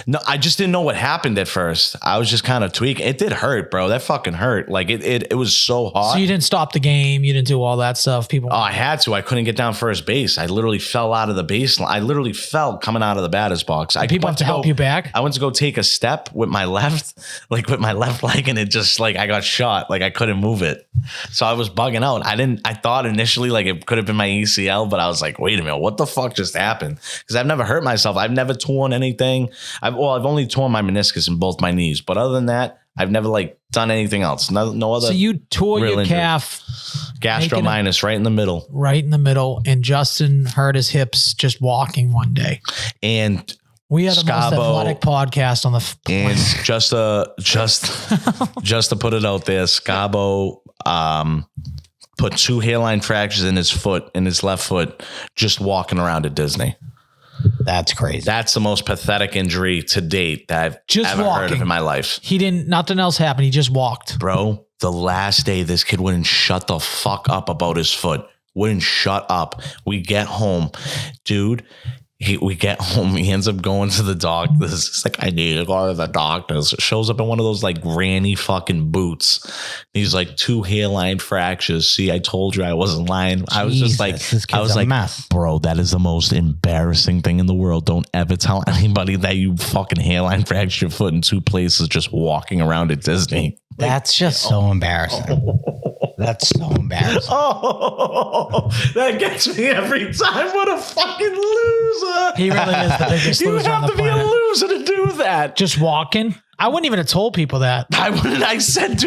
No, I just didn't know what happened at first. I was just kind of tweaking. It did hurt, bro. That fucking hurt. Like it was so hot. So you didn't stop the game. You didn't do all that stuff. Oh, I had to. I couldn't get down first base. I literally fell out of the baseline. I literally fell coming out of the batter's box. People have to help you back. I went to go take a step with my left leg, and it just like I got shot. Like I couldn't move it. So I was bugging out. I thought initially like it could have been my ACL, but I was like, wait a minute, what the fuck just happened? Because I've never hurt myself. I've never torn anything. I've only torn my meniscus in both my knees, but other than that, I've never like done anything else. No other. So you tore your injury. calf, gastro minus, right in the middle. Right in the middle, and Justin hurt his hips just walking one day. And we are the most athletic podcast on the planet. And just to put it out there, Scabo put 2 hairline fractures in his left foot, just walking around at Disney. That's crazy. That's the most pathetic injury to date that I've ever heard of in my life. Nothing else happened. He just walked. Bro, the last day, this kid wouldn't shut the fuck up about his foot. Wouldn't shut up. We get home. Dude, we get home. He ends up going to the doctors. It's like, I need to go to the doctors. Shows up in one of those like granny fucking boots. He's like 2 hairline fractures. See, I told you I wasn't lying. I was just like, mess. Bro, that is the most embarrassing thing in the world. Don't ever tell anybody that you fucking hairline fractured your foot in 2 places just walking around at Disney. That's just so embarrassing. That's so embarrassing. Oh, that gets me every time. What a fucking loser. He really is the biggest loser on the planet. You have to be a loser to do that. Just walking. I wouldn't even have told people that. I wouldn't. I said,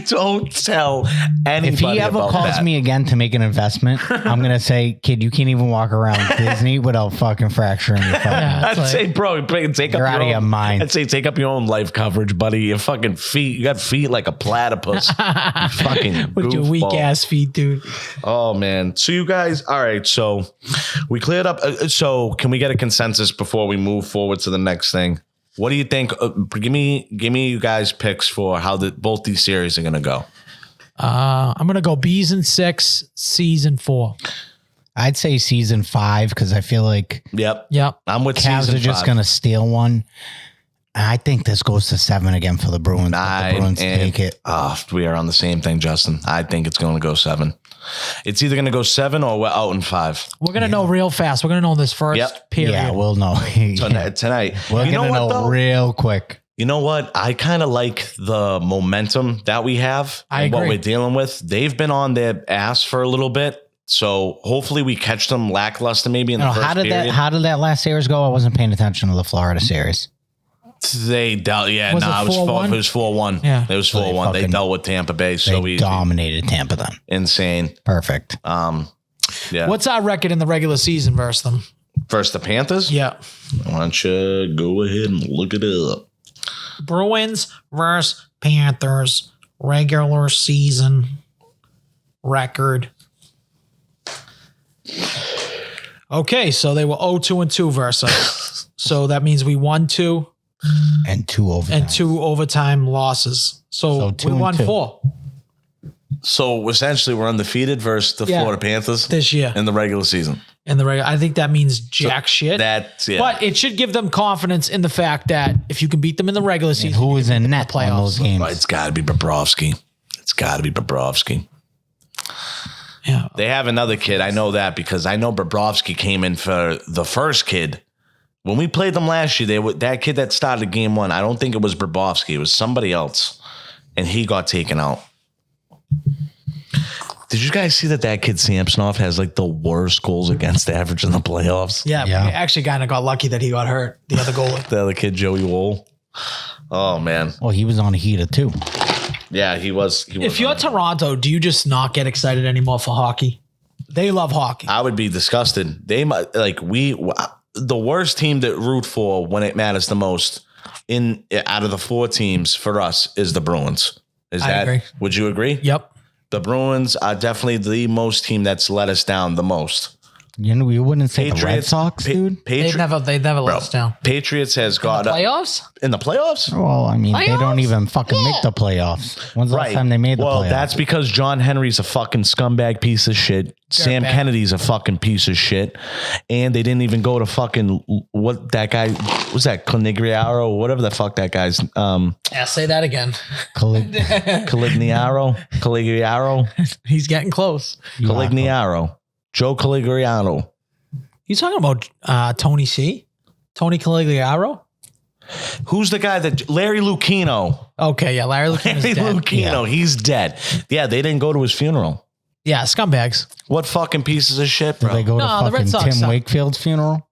don't tell anybody. If he ever calls me again to make an investment, I'm going to say, kid, you can't even walk around Disney without fucking fracturing your fucking I'd say, bro, you're out of your mind. I'd say, take up your own life coverage, buddy. Your fucking feet, you got feet like a platypus. You fucking with your weak ass feet, dude. Oh, man. So you guys, all right. So we cleared up. So can we get a consensus before we move forward to the next thing? What do you think? Give me you guys picks for how both these series are going to go. I'm going to go B's in 6, C's in 4. I'd say season 5 because I feel like Yep. I'm with Cavs season are just 5. going to steal one. I think this goes to 7 again for the Bruins. The Bruins take it. We are on the same thing, Justin. I think it's going to go 7. It's either going to go 7 or we're out in 5. We're going to know real fast. We're going to know this first period. Yeah, we'll know. Tonight. We're going to know real quick. You know what? I kind of like the momentum that we have and what we're dealing with. They've been on their ass for a little bit. So hopefully we catch them lackluster maybe in the first period. How did that last series go? I wasn't paying attention to the Florida series. They dealt, it was 4-1. Yeah, it was 4-1. They dealt with Tampa Bay, so we dominated Tampa then. Insane, perfect. Yeah. What's our record in the regular season versus them? Versus the Panthers? Yeah. Why don't you go ahead and look it up? Bruins versus Panthers regular season record. Okay, so they were 0-2 versus us. So that means we won 2. And 2 overtime. And 2 overtime losses. So we won 4. So essentially we're undefeated versus the Florida Panthers this year in the regular season. I think that means shit. But it should give them confidence in the fact that if you can beat them in the regular season, who is in net on those games? It's got to be Bobrovsky. Yeah. They have another kid. I know that because I know Bobrovsky came in for the first kid When we played them last year, that kid that started game 1, I don't think it was Bobrovsky. It was somebody else. And he got taken out. Did you guys see that kid Samsonov has like the worst goals against average in the playoffs? Yeah. We actually kind of got lucky that he got hurt. The other goalie. The other kid, Joey Wool. Oh, man. Well, he was on a heater too. Yeah, he was. If you're Toronto, do you just not get excited anymore for hockey? They love hockey. I would be disgusted. They might the worst team to root for when it matters the most out of the 4 teams for us is the Bruins. I agree. Would you agree? Yep. The Bruins are definitely the most team that's let us down the most. You know, you wouldn't say the Red Sox, dude. They never let us down. Patriots has got playoffs? In the playoffs? Well, I mean, they don't even fucking make the playoffs. When's the last time they made the playoffs? Well, that's because John Henry's a fucking scumbag piece of shit. Sam Kennedy's a fucking piece of shit. And they didn't even go to fucking what that guy was that Conigliaro or whatever the fuck that guy's say that again. Conigliaro. He's getting close. Conigliaro. Joe Conigliaro. You talking about Tony C? Tony Conigliaro? Who's the guy that Larry Lucchino? Okay, yeah, Larry Lucchino's dead. Lucchino, he's dead. Yeah, they didn't go to his funeral. Yeah, scumbags. What fucking pieces of shit, bro? Did they go to fucking Tim Wakefield's funeral?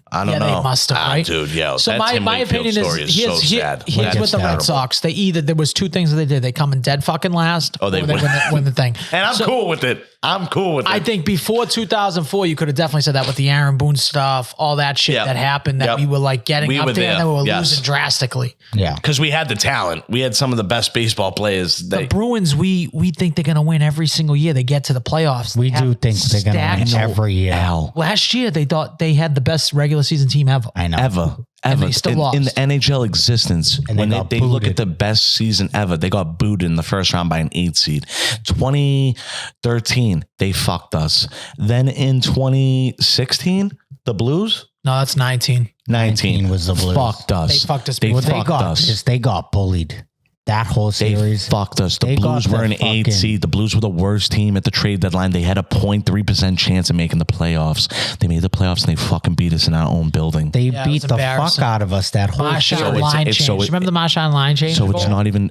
I don't know. They must have, right? Dude, yeah. So my opinion is so sad. Here's with the Red Sox. There was 2 things that they did. They come in dead fucking last. Oh, they win the thing. And I'm cool with it. I think before 2004, you could have definitely said that with the Aaron Boone stuff, all that shit that happened, that we were like getting up there and then we were losing drastically. Yeah. Because we had the talent. We had some of the best baseball players. The Bruins, we think they're going to win every single year. They get to the playoffs. We do think they're going to win every year. Last year, they thought they had the best regular season team ever. I know. Ever. In the NHL existence, and when they look at the best season ever, they got booed in the first round by an 8 seed. 2013, they fucked us. Then in 2016, the Blues? No, that's 19. 19 was the Blues. Fucked us. They fucked us. They got bullied. That whole series. They fucked us. The Blues were an 8 seed. The Blues were the worst team at the trade deadline. They had a 0.3% chance of making the playoffs. They made the playoffs and they fucking beat us in our own building. They beat the fuck out of us that whole Marchand line change. Remember the Marchand line change? So it's not even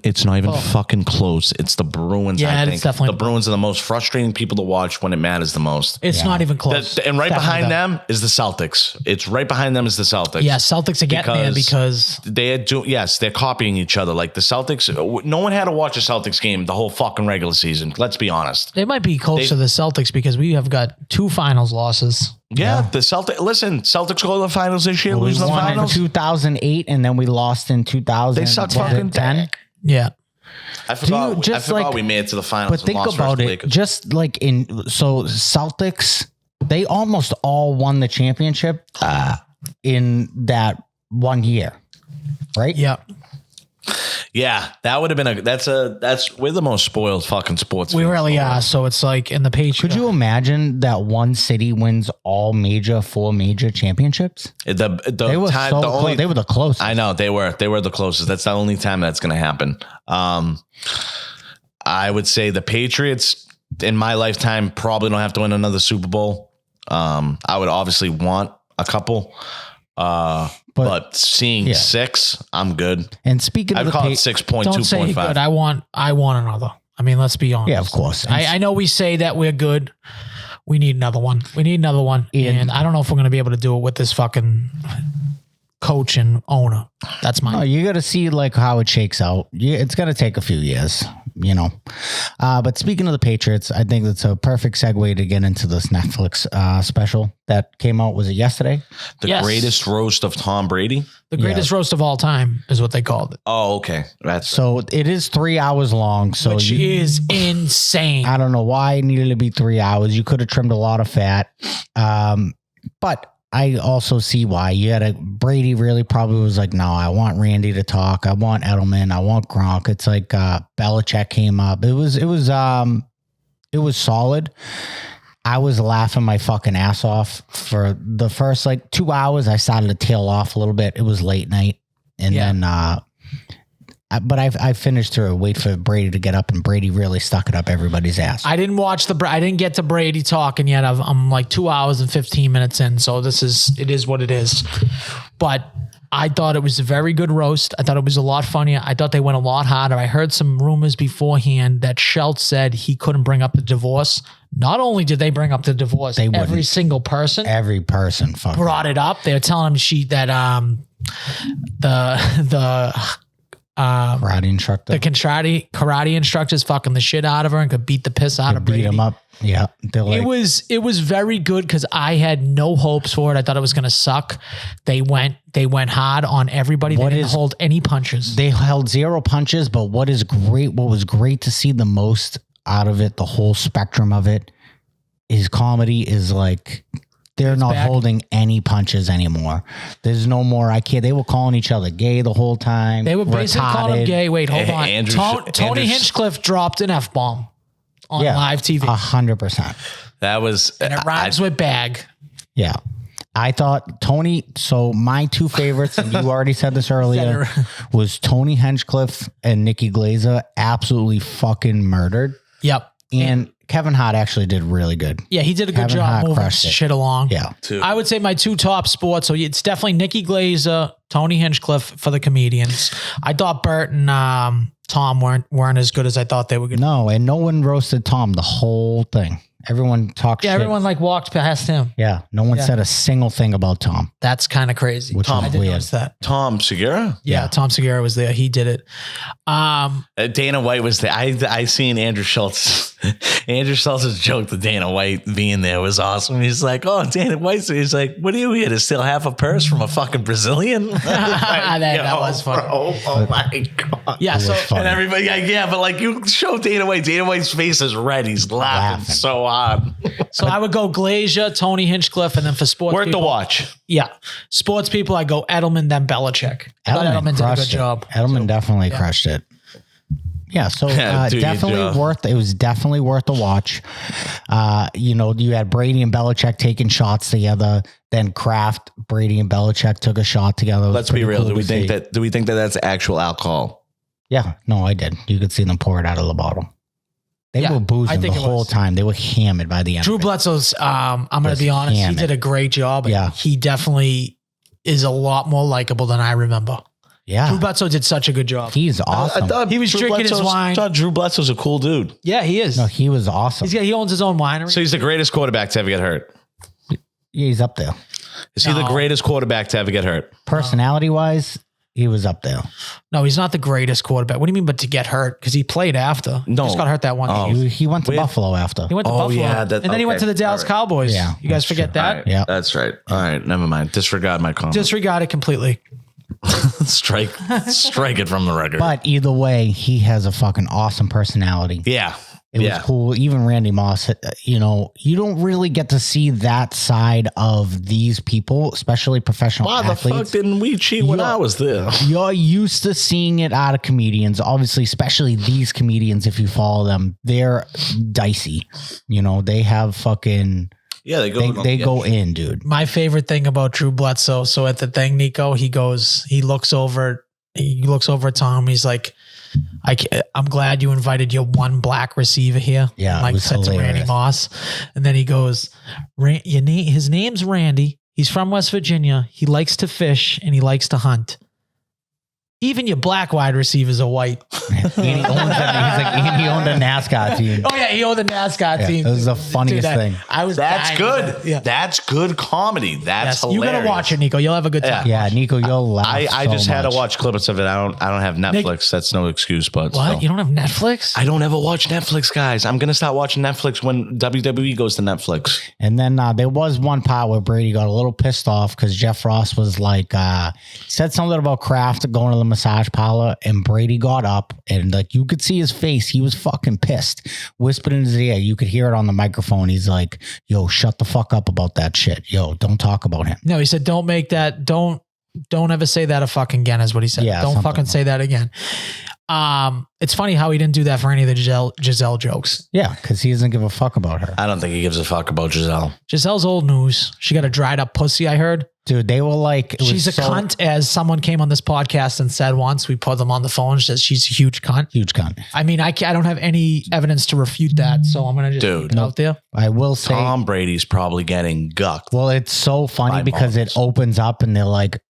fucking close. It's the Bruins, I think. It's definitely the Bruins are the most frustrating people to watch when it matters the most. It's not even close. And right behind them is the Celtics. It's right behind them is the Celtics. Yeah, Celtics are getting there because they're copying each other. Like the Celtics, no one had to watch a Celtics game the whole fucking regular season. Let's be honest. They might be close to the Celtics because we have got 2 finals losses. Yeah, the Celtics go to the finals this year, lose the finals. In 2008, and then we lost in 2010. They suck fucking 10. Yeah. I forgot we made it to the finals. But think about it. Just like Celtics, they almost all won the championship in that 1 year. Right? Yeah. Yeah, that would have been we're the most spoiled fucking sports. We really are. So it's like in the Patriots. Could you imagine that one city wins all 4 major championships? They were close. They were the closest. I know they were the closest. That's the only time that's going to happen. I would say the Patriots in my lifetime probably don't have to win another Super Bowl. I would obviously want a couple. But seeing 6, I'm good. And speaking of I'd call it 6.2.5. Don't say good. I want another. I mean, let's be honest. Yeah, of course. I know we say that we're good. We need another one. And I don't know if we're going to be able to do it with this fucking coach and owner. That's my. No, you got to see like how it shakes out. It's going to take a few years, you know. But speaking of the Patriots, I think that's a perfect segue to get into this Netflix special that came out. Was it yesterday? The greatest roast of Tom Brady. The greatest roast of all time is what they called it. Oh, okay. So it is 3 hours long. Which is insane. I don't know why it needed to be 3 hours. You could have trimmed a lot of fat. But I also see why. Brady really probably was like, no, I want Randy to talk. I want Edelman. I want Gronk. It's like Belichick came up. It was solid. I was laughing my fucking ass off for the first 2 hours. I started to tail off a little bit. It was late night. And then But I finished through. Wait for Brady to get up, and Brady really stuck it up everybody's ass. I didn't watch I didn't get to Brady talking yet. I'm like 2 hours and 15 minutes in. So it is what it is. But I thought it was a very good roast. I thought it was a lot funnier. I thought they went a lot harder. I heard some rumors beforehand that Schultz said he couldn't bring up the divorce. Not only did they bring up the divorce, every single person fucking brought it up. They were telling him the karate instructor. The karate instructor's fucking the shit out of her and could beat the piss out of Brady. Beat him up. Yeah. It was very good because I had no hopes for it. I thought it was going to suck. They went hard on everybody. They didn't hold any punches. They held 0 punches, but what was great to see the most out of it, the whole spectrum of it, is comedy is like, they're not holding any punches anymore. There's no more, they were calling each other gay the whole time. They were basically calling him gay. Wait, hold on. Tony Hinchcliffe dropped an F-bomb on live TV. 100%. That was... And it rhymes with bag. Yeah. I thought Tony, so my 2 favorites, and you already said this earlier, was Tony Hinchcliffe and Nikki Glazer absolutely fucking murdered. Yep. And Kevin Hart actually did really good. Yeah, he did a good job moving shit along. Yeah. I would say my 2 top sports. So it's definitely Nikki Glazer, Tony Hinchcliffe for the comedians. I thought Bert and Tom weren't as good as I thought they were going to. No, and no one roasted Tom the whole thing. Everyone talked shit. Everyone walked past him. Yeah. No one said a single thing about Tom. That's kind of crazy. Which I didn't notice that. Tom Segura? Yeah, Tom Segura was there. He did it. Dana White was there. I seen Andrew Schultz. Andrew Schultz's joke to Dana White being there was awesome. He's like, oh, Dana White's he's like, what are you here to steal half a purse from a fucking Brazilian? That was funny. Oh my God. Yeah. So and everybody, but you show Dana White. Dana White's face is red. He's laughing so hard. So I would go Glazer, Tony Hinchcliffe, and then for sports worth people, the watch. Yeah. Sports people, I go Edelman, then Belichick. Edelman did a good job. Edelman definitely crushed it. Yeah, so it was definitely worth a watch. You had Brady and Belichick taking shots together. Then Kraft, Brady and Belichick took a shot together. Let's be real. Do we think that that's actual alcohol? Yeah, no, I did. You could see them pour it out of the bottle. They were boozing the whole time. They were hammered by the end. Drew Bledsoe's, I'm going to be honest, he did a great job. Yeah. He definitely is a lot more likable than I remember. Yeah. Drew Bledsoe did such a good job. He's awesome. I thought he was drinking his wine. I thought Drew Bledsoe's a cool dude. Yeah, he is. No, he was awesome. He owns his own winery. So he's the greatest quarterback to ever get hurt. Yeah, he's up there. Is he the greatest quarterback to ever get hurt? Personality-wise, he was up there. No, he's not the greatest quarterback. What do you mean, but to get hurt? Because he played after. No. He just got hurt that one game. He went to Buffalo after. He went to Buffalo. Yeah, and then he went to the Dallas Cowboys. Yeah, you guys forget that? Right. Yeah. That's right. All right. Never mind. Disregard my comment. Disregard it completely. Strike it from the record. But either way, he has a fucking awesome personality. Yeah. It was cool. Even Randy Moss, you don't really get to see that side of these people, especially professional athletes. Why the fuck didn't we cheat when I was there? You're used to seeing it out of comedians, obviously, especially these comedians, if you follow them. They're dicey. They have fucking... Yeah, they go in, dude. My favorite thing about Drew Bledsoe, so at the thing, Nico, he looks over at Tom. He's like, I'm glad you invited your one black receiver here. Yeah, like said to Randy Moss. And then he goes, his name's Randy. He's from West Virginia. He likes to fish and he likes to hunt. Even your black wide receivers are white. He owned a NASCAR team. Oh yeah, he owned a NASCAR team. It was the funniest thing. That's good. Yeah. That's good comedy. That's hilarious. You gotta watch it, Nico. You'll have a good time. Yeah, Nico, you'll laugh. I just had to watch clips of it. I don't have Netflix. That's no excuse. But what? Still. You don't have Netflix? I don't ever watch Netflix, guys. I'm gonna start watching Netflix when WWE goes to Netflix. And then there was one part where Brady got a little pissed off because Jeff Ross was like, said something about Kraft going to the massage parlor, and Brady got up and you could see his face. He was fucking pissed. Whispered in his ear. You could hear it on the microphone. He's like, yo, shut the fuck up about that shit. Yo, don't talk about him. No, he said, don't ever say that a fucking again is what he said. Yeah, don't fucking say that again. It's funny how he didn't do that for any of the Giselle jokes. Yeah, because he doesn't give a fuck about her. I don't think he gives a fuck about Giselle. Giselle's old news. She got a dried up pussy, I heard. Dude, they were like, it was She's a cunt, as someone came on this podcast and said once. We put them on the phone. She says she's a huge cunt. Huge cunt. I mean, I don't have any evidence to refute that, so I'm gonna just Dude. put it out there. I will say, Tom Brady's probably getting gucked. well, it's so funny By because moms. it opens up and they're like,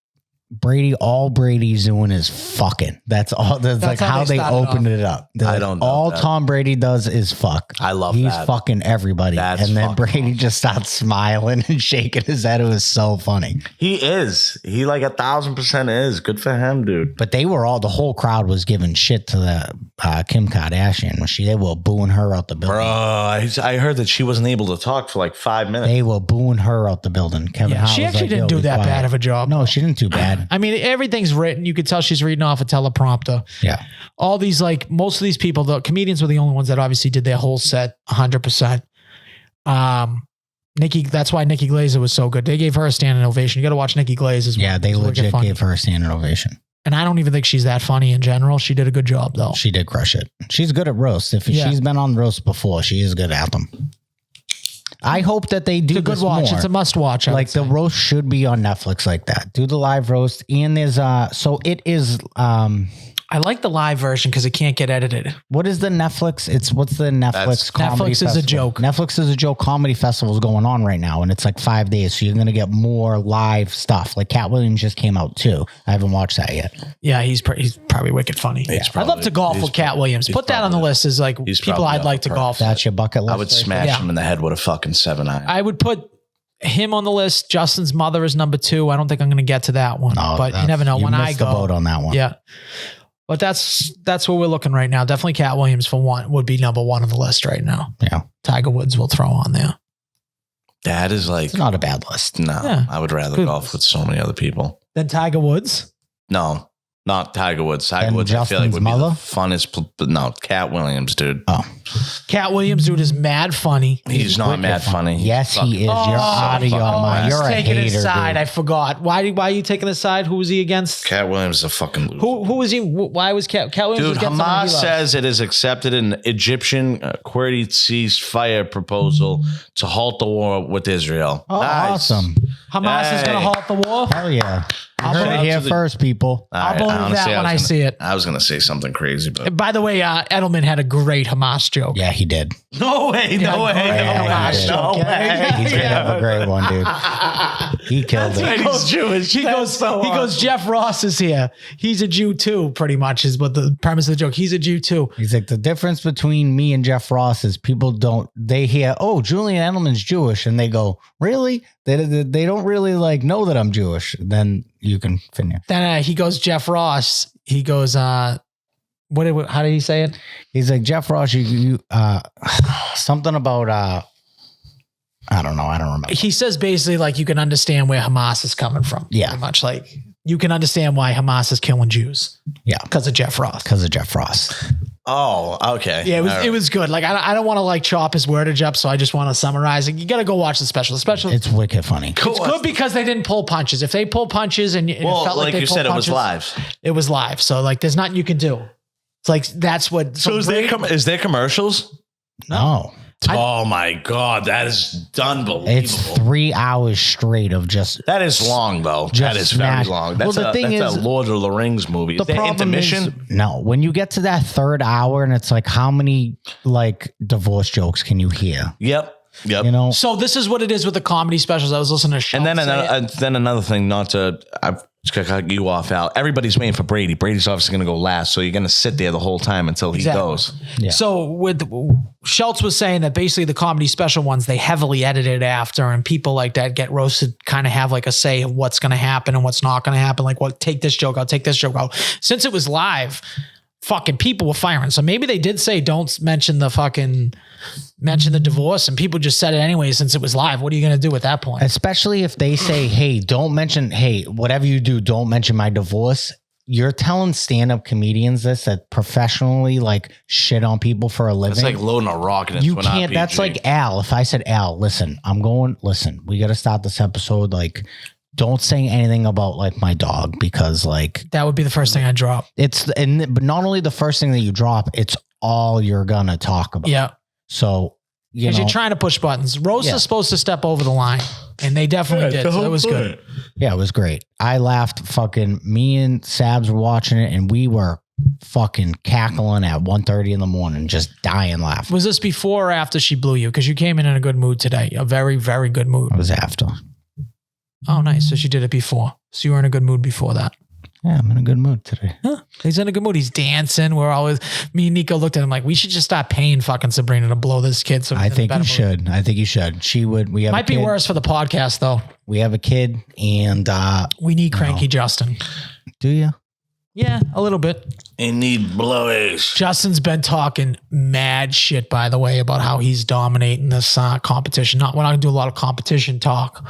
Brady, all Brady's doing is fucking. That's all. That's like how how they they started opened it up. They're I like, don't know all that. Tom Brady does is fuck. I love He's that. fucking everybody. That's and then fucking Brady just starts smiling and shaking his head. It was so funny. He is. He like 1,000% is. Good for him, dude. But they were all, the whole crowd was giving shit to the Kim Kardashian. They were booing her out the building. Bro, I heard that she wasn't able to talk for like 5 minutes. They were booing her out the building. Kevin Yeah, Hart she was actually like, didn't "Yo, do be that quiet." bad of a job. No, she didn't do bad. I mean, everything's written. You could tell she's reading off a teleprompter. Yeah. All these, like, most of these people, the comedians were the only ones that obviously did their whole set 100%. That's why Nikki Glaser was so good. They gave her a standing ovation. You got to watch Nikki Glaser's. Yeah, they legit gave her a standing ovation. And I don't even think she's that funny in general. She did a good job, though. She did crush it. She's good at roast. If Yeah. she's been on roast before, she is good at them. I hope that they do It's a good this watch. more. It's a must watch. I Like would the say. roast should be on Netflix like that. Do the live roast. And there's so it is I like the live version because it can't get edited. what is the Netflix? What's the Netflix comedy Netflix is a festival? joke. Netflix is a joke comedy festival is going on right now, and it's like 5 days. So you're gonna get more live stuff. Like Cat Williams just came out too. I haven't watched that yet. Yeah, he's probably wicked funny. I'd love to golf with Cat Williams. Put that on the list as like he's people probably I'd like to golf. That's your bucket list. I would right smash Yeah. him in the head with a fucking 7-iron. I would put him on the list. Justin's mother is number 2. I don't think I'm going to get to that one, No, but you never know. You When I missed the go, boat on that one. yeah. But that's where we're looking right now. Definitely Cat Williams for one would be number 1 on the list right now. Yeah. Tiger Woods will throw on there. That is like, It's not a bad list. no, Yeah. I would rather Good. golf with so many other people. Then Tiger Woods. No, not Tiger Woods. Tiger And Woods, I feel like Justin's would mother? be the funnest. But no, Cat Williams, dude. Oh, Cat Williams, dude, is mad funny. He's not wicked mad funny. yes, he is. You're Oh, out of your mind. You're a taking his hater, side. dude. I forgot. Why are you taking his side? Who was he against? Cat Williams is a fucking loser. Who was he? Why was Cat Williams Dude, against someone he Hamas loves? says it is accepted an Egyptian QWERTY ceasefire proposal to halt the war with Israel. Oh, Nice. awesome. Hamas is going to Hey. halt the war. Hell yeah. I'll You heard believe it here to the- first, people. All I'll right, believe honestly, that when I see it. I was going to say something crazy, but By the way, Edelman had a great Hamas joke. Yeah, he did. no way, no way, great no way, Hamas no joke. way. He did have a great one, dude. He killed it. He's Jewish. He goes, Jeff Ross is here. He's a Jew too, pretty much is what the premise of the joke. He's a Jew too. He's like, the difference between me and Jeff Ross is people they hear, oh, Julian Edelman's Jewish. And they go, really? They don't really like know that I'm Jewish. Then you can finish. Then he goes, Jeff Ross. He goes, how did he say it? He's like, Jeff Ross, you something about, I don't know. I don't remember. He says basically like you can understand where Hamas is coming from. Yeah. Pretty much like you can understand why Hamas is killing Jews. Yeah. Because of Jeff Ross. Because of Jeff Ross. Oh, okay. Yeah, All right. it was good. Like I don't want to like chop his wordage up, so I just want to summarize it. You got to go watch the special. The special. It's wicked funny. It's good because they didn't pull punches. If they pull punches and it Well, felt like they you pulled said, it was punches, live. It was live. So like, there's nothing you can do. It's like that's what. So is there commercials? No. Oh my God, that is unbelievable. It's 3 hours straight of just. That is long, though. Just That is very smash. long. Well, That's, the thing that's is, a Lord of the Rings movie. The Is there problem intermission? is, no, when you get to that 3rd hour and it's like, how many like divorce jokes can you hear? Yep. You know? So this is what it is with the comedy specials. I was listening to Schultz And then say it. then another thing, not to I've cut you off, Al. Everybody's waiting for Brady. Brady's obviously going to go last, so you're going to sit there the whole time until he Exactly. goes. Yeah. So with Schultz was saying that basically the comedy special ones, they heavily edit it after, and people like that get roasted, kind of have like a say of what's going to happen and what's not going to happen. Like, well, take this joke out, take this joke out. Since it was live, fucking people were firing. So maybe they did say, don't mention the divorce, and people just said it anyway since it was live. What are you going to do at that point? Especially if they say, hey, whatever you do, don't mention my divorce. You're telling stand-up comedians this that professionally like shit on people for a living. It's like loading a rocket into You an can't. RPG. That's like Al. If I said, Al, listen, we got to start this episode. Like, don't say anything about like my dog because like That would be the first thing I drop. but not only the first thing that you drop, it's all you're gonna talk about. Yeah. So Because you're trying to push buttons. Rose Yeah. is supposed to step over the line. And they definitely did. So it was good. Yeah, it was great. I laughed. Fucking me and Sabs were watching it, and we were fucking cackling at 1:30 in the morning, just dying laughing. Was this before or after she blew you? Because you came in a good mood today. A very, very good mood. It was after. Oh, nice. So she did it before. So you were in a good mood before that. Yeah, I'm in a good mood today. Huh. He's in a good mood. He's dancing. Me and Nico looked at him like, we should just stop paying fucking Sabrina to blow this kid. So I think you should. I think you should. She would. We have Might be worse for the podcast though. We have a kid, and we need cranky Justin. Do you? Yeah, a little bit. You need blowies. Justin's been talking mad shit, by the way, about how he's dominating this competition. We're not going to do a lot of competition talk,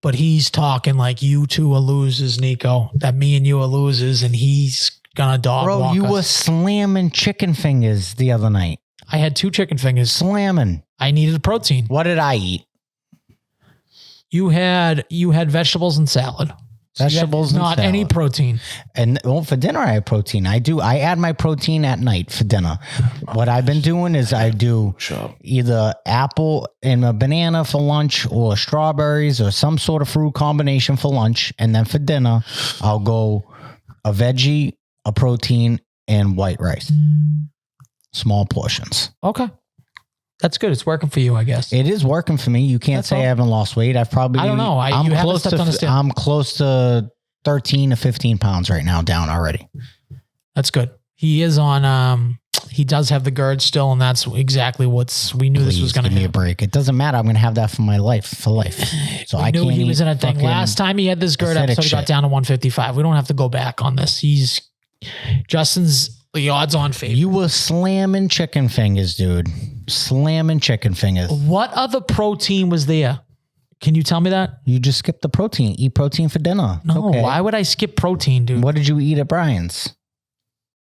but he's talking like you two are losers, Nico, that me and you are losers, and he's going to dog walk you us. were slamming chicken fingers the other night. I had 2 chicken fingers. Slamming. I needed a protein. What did I eat? You had vegetables and salad. Vegetables and not salad. any protein. And for dinner, I have protein. I add my protein at night for dinner. What I've been doing is I do either apple and a banana for lunch, or strawberries, or some sort of fruit combination for lunch. And then for dinner, I'll go a veggie, a protein, and white rice. Small portions. Okay. That's good. It's working for you, I guess. It is working for me. You can't say I haven't lost weight. I don't know. I'm close to 13 to 15 pounds right now down already. That's good. He is on, he does have the GERD still, and that's exactly we knew this was going to give me a break. It doesn't matter. I'm going to have that for life. So I knew he was in a thing. Last time he had this GERD episode, he got down to 155. We don't have to go back on this. Justin's the odds on favorite. You were slamming chicken fingers, dude. Slamming chicken fingers. What other protein was there? Can you tell me that? You just skipped the protein. Eat protein for dinner. No, okay. Why would I skip protein, dude? What did you eat at Brian's?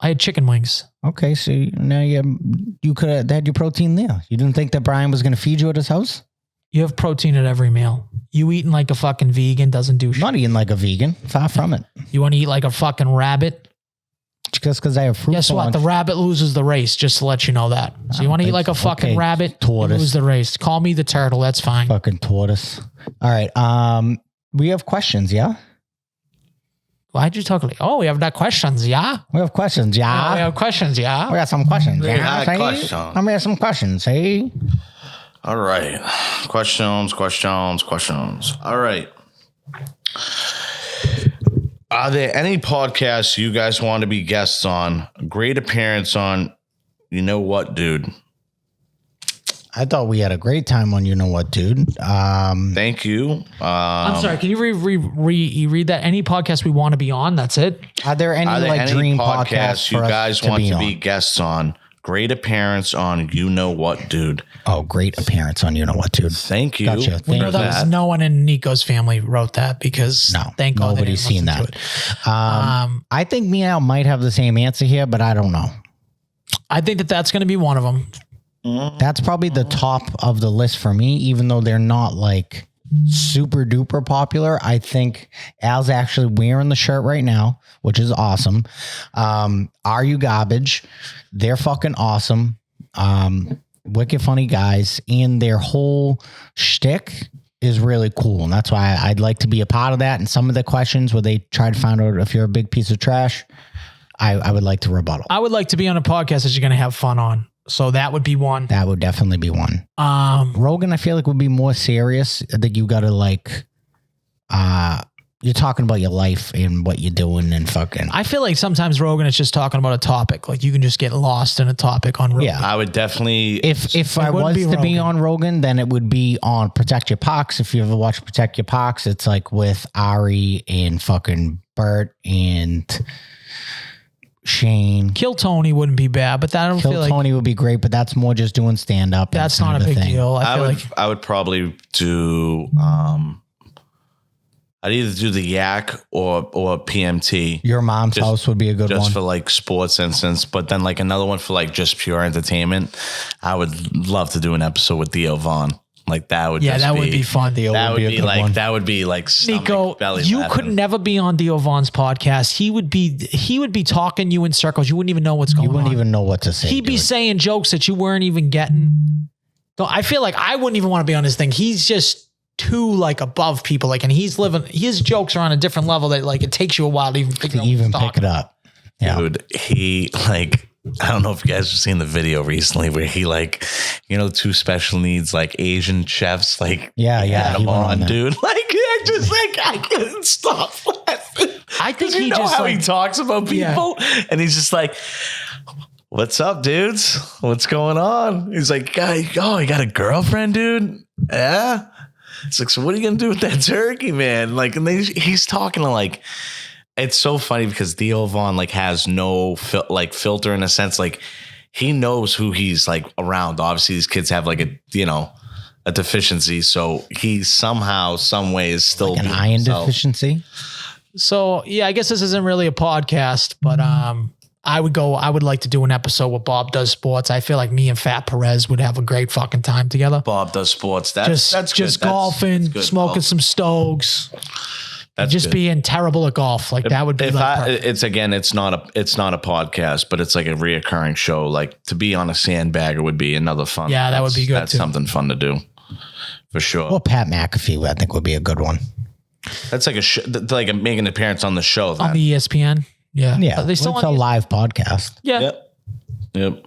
I had chicken wings. Okay, so now you could have had your protein there. You didn't think that Brian was going to feed you at his house? You have protein at every meal. You eating like a fucking vegan doesn't do shit. I'm not eating like a vegan. Far from it. You want to eat like a fucking rabbit? Just because I have fruit. Guess what? The rabbit loses the race, just to let you know that. So you want to eat like a fucking rabbit, tortoise. Lose the race. Call me the turtle. That's fine. Fucking tortoise. All right. We have questions, yeah? Why'd you talk like, we have questions, yeah? We have questions, yeah? We have questions, yeah? We got some questions, yeah? Let me have some questions, hey? All right. Questions. All right. Are there any podcasts you guys want to be guests on? Great appearance on You Know What, Dude? I thought we had a great time on You Know What, Dude. Thank you. I'm sorry. Can you read that? Any podcast we want to be on? That's it. Are there any dream podcasts you guys want to be guests on? Great appearance on You Know What, Dude. Oh, great appearance on You Know What, Dude. Thank you. Gotcha. We know that was no one in Nico's family wrote that because thank God nobody's seen that. I think Meow might have the same answer here, but I don't know. I think that's going to be one of them. That's probably the top of the list for me, even though they're not like super duper popular. I think Al's actually wearing the shirt right now, which is awesome. Are You Garbage? They're fucking awesome. Wicked funny guys, and their whole shtick is really cool. And that's why I'd like to be a part of that. And some of the questions where they try to find out if you're a big piece of trash, I would like to rebuttal. I would like to be on a podcast that you're going to have fun on. So that would be one. That would definitely be one. Rogan, I feel like would be more serious. I think you got to you're talking about your life and what you're doing and fucking. I feel like sometimes Rogan is just talking about a topic. Like you can just get lost in a topic on Rogan. Yeah, I would definitely. If I was to be on Rogan, then it would be on Protect Your Pox. If you ever watch Protect Your Pox, it's like with Ari and fucking Bert and Shane. Kill Tony wouldn't be bad, but that I don't feel like Tony would be great, but that's more just doing stand up. That's not a big deal. I would probably do I'd either do the Yak or PMT. Your mom's house would be a good one. Just for like sports instance, but then like another one for like just pure entertainment. I would love to do an episode with Theo Vaughn. Like that would would be fun. That would be like Nico, you could never be on Theo Vaughn's podcast. He would be talking you in circles. You wouldn't even know what's going on. You wouldn't even know what to say. He'd be saying jokes that you weren't even getting. So I feel like I wouldn't even want to be on his thing. He's just too like above people. Like, and his jokes are on a different level that like it takes you a while to even figure out what he's Even talking pick it up. Yeah. Dude, he like, I don't know if you guys have seen the video recently where he like, you know, 2 special needs like Asian chefs like Yeah, had he him went on on, that. dude. Like I just like I couldn't stop laughing. I think 'Cause you he know just, how like- he talks about Yeah. people, and he's just like, "What's up, dudes? What's going on?" He's like, "Guy, oh, you got a girlfriend, dude? Yeah." It's like, so what are you gonna do with that turkey, man? Like, and he's talking to like. It's so funny because Theo Von like has no filter in a sense. Like he knows who he's like around. Obviously, these kids have like a deficiency, so he somehow, some way is still Like an being iron himself. deficiency. So yeah, I guess this isn't really a podcast, but I would like to do an episode where Bob does sports. I feel like me and Fat Perez would have a great fucking time together. Bob does sports. That's Just good. golfing, That's good. smoking Golf. some Stokes, That's just good. being terrible at golf. Like that would be If like perfect. it's not a podcast, but it's like a reoccurring show. Like to be on a sandbagger would be another fun. Yeah, that would be good, That's too. something fun to do, for sure. Well, Pat McAfee, I think, would be a good one. That's like like make an appearance on the show. on Then. the ESPN. Yeah. Yeah. Are they still it's a on? live podcast. Yeah. Yep.